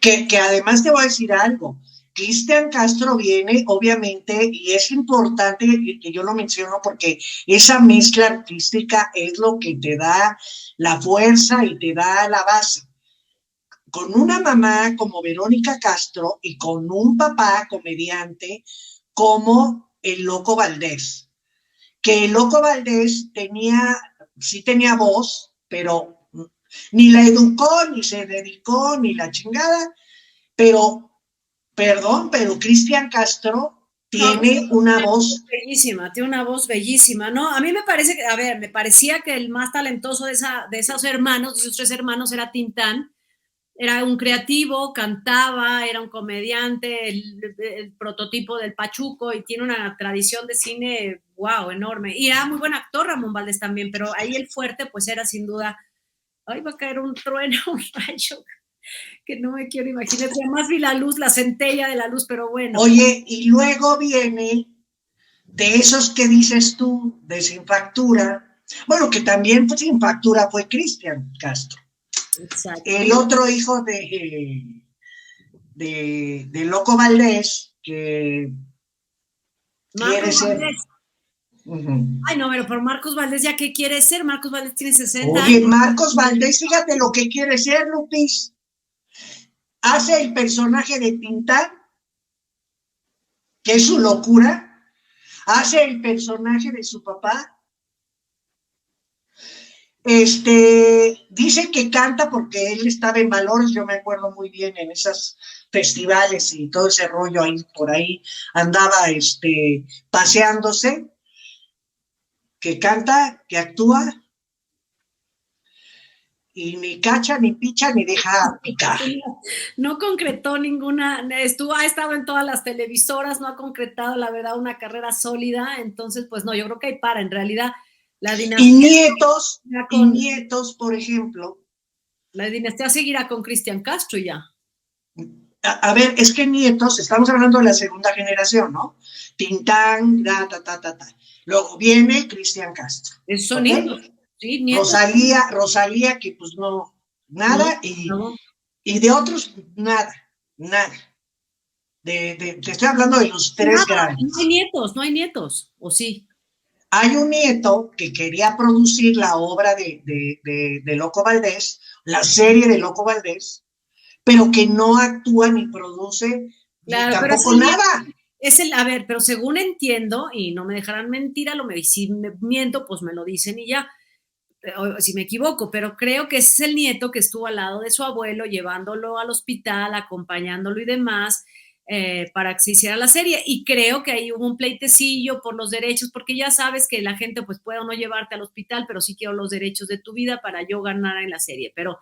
Speaker 2: Que además te voy a decir algo. Cristian Castro viene, obviamente, y es importante que yo lo menciono porque esa mezcla artística es lo que te da la fuerza y te da la base. Con una mamá como Verónica Castro y con un papá comediante como el Loco Valdés. Que el Loco Valdés sí tenía voz, pero ni la educó, ni se dedicó, ni la chingada. Pero Cristian Castro tiene una voz
Speaker 1: bellísima, tiene una voz bellísima, ¿no? A mí me parece que, me parecía que el más talentoso de esos hermanos, de esos 3 hermanos, era Tintán. Era un creativo, cantaba, era un comediante, el prototipo del Pachuco, y tiene una tradición de cine, wow, enorme. Y era muy buen actor Ramón Valdés también, pero ahí el fuerte pues era sin duda, va a caer un trueno, un rayo, que no me quiero imaginar. Además vi la luz, la centella de la luz, pero bueno.
Speaker 2: Oye, y luego viene de esos que dices tú, de Sin Factura, bueno, que también pues, Sin Factura fue Cristian Castro.
Speaker 1: Exacto.
Speaker 2: El otro hijo de Loco Valdés, que quiere ser...
Speaker 1: Ay, no, pero por Marcos Valdés, ¿ya qué quiere ser? Marcos Valdés tiene 60
Speaker 2: años. Oye, Marcos Valdés, fíjate lo que quiere ser, Lupis. Hace el personaje de Tintán, que es su locura. hace el personaje de su papá. Dice que canta porque él estaba en Valores, yo me acuerdo muy bien en esos festivales y todo ese rollo ahí, por ahí andaba paseándose, que canta, que actúa, y ni cacha, ni picha, ni deja picar.
Speaker 1: No concretó ninguna, ha estado en todas las televisoras, no ha concretado, la verdad, una carrera sólida, entonces, pues no, yo creo que ahí para, en realidad, la dinastía...
Speaker 2: Y nietos, por ejemplo.
Speaker 1: La dinastía seguirá con Cristian Castro y ya.
Speaker 2: A ver, es que nietos, estamos hablando de la segunda generación, ¿no? Tintán, Luego viene Cristian Castro.
Speaker 1: Esos son nietos. Sí, nietos.
Speaker 2: Rosalía, que pues no, nada, y de otros, nada. Te estoy hablando de los tres grandes.
Speaker 1: No hay nietos, ¿o sí?
Speaker 2: Hay un nieto que quería producir la obra de Loco Valdés, la serie de Loco Valdés, pero que no actúa ni produce,
Speaker 1: claro,
Speaker 2: ni tampoco nada.
Speaker 1: A ver, pero según entiendo, y no me dejarán mentir, si me miento, pues me lo dicen y ya, si me equivoco, pero creo que ese es el nieto que estuvo al lado de su abuelo, llevándolo al hospital, acompañándolo y demás, para que se hiciera la serie, y creo que ahí hubo un pleitecillo por los derechos, porque ya sabes que la gente pues puede o no llevarte al hospital, pero sí quiero los derechos de tu vida para yo ganar en la serie, pero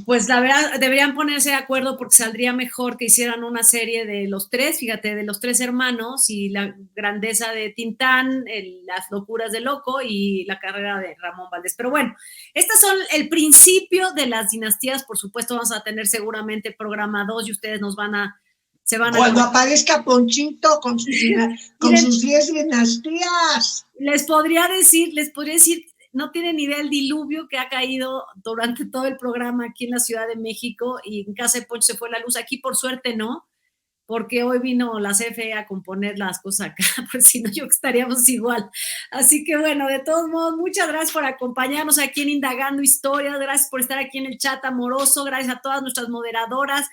Speaker 1: pues la verdad deberían ponerse de acuerdo porque saldría mejor que hicieran una serie de los tres, fíjate, de los tres hermanos y la grandeza de Tintán, las locuras de Loco y la carrera de Ramón Valdés. Pero bueno, estas son el principio de las dinastías, por supuesto vamos a tener seguramente programa 2 y ustedes
Speaker 2: Cuando aparezca Ponchito con sus 10 dinastías.
Speaker 1: Les podría decir, no tienen idea el diluvio que ha caído durante todo el programa aquí en la Ciudad de México, y en casa de Poncho se fue la luz. Aquí por suerte no, porque hoy vino la CFE a componer las cosas acá, pues si no yo estaríamos igual. Así que bueno, de todos modos, muchas gracias por acompañarnos aquí en Indagando Historias, gracias por estar aquí en el chat amoroso, gracias a todas nuestras moderadoras.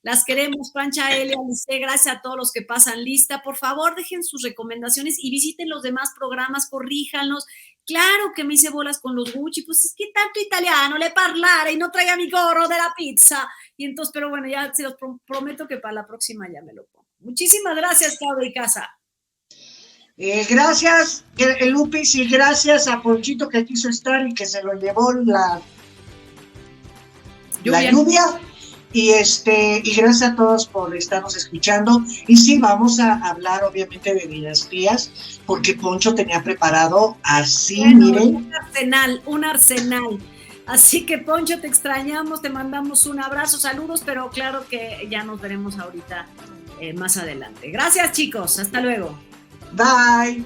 Speaker 1: Las queremos, Pancha, Elia, Lice, gracias a todos los que pasan lista. Por favor, dejen sus recomendaciones y visiten los demás programas, corríjanlos. Claro que me hice bolas con los Gucci, pues es que tanto italiano le parlare y no traiga mi gorro de la pizza. Y entonces, pero bueno, ya se los prometo que para la próxima ya me lo pongo. Muchísimas gracias, Claudia y Casa.
Speaker 2: Gracias, Lupis, y gracias a Ponchito que quiso estar y que se lo llevó la lluvia. Y gracias a todos por estarnos escuchando. Y sí, vamos a hablar obviamente de dinastías, porque Poncho tenía preparado así, bueno, miren.
Speaker 1: Un arsenal. Así que Poncho, te extrañamos, te mandamos un abrazo, saludos, pero claro que ya nos veremos ahorita más adelante. Gracias, chicos, hasta luego.
Speaker 2: Bye.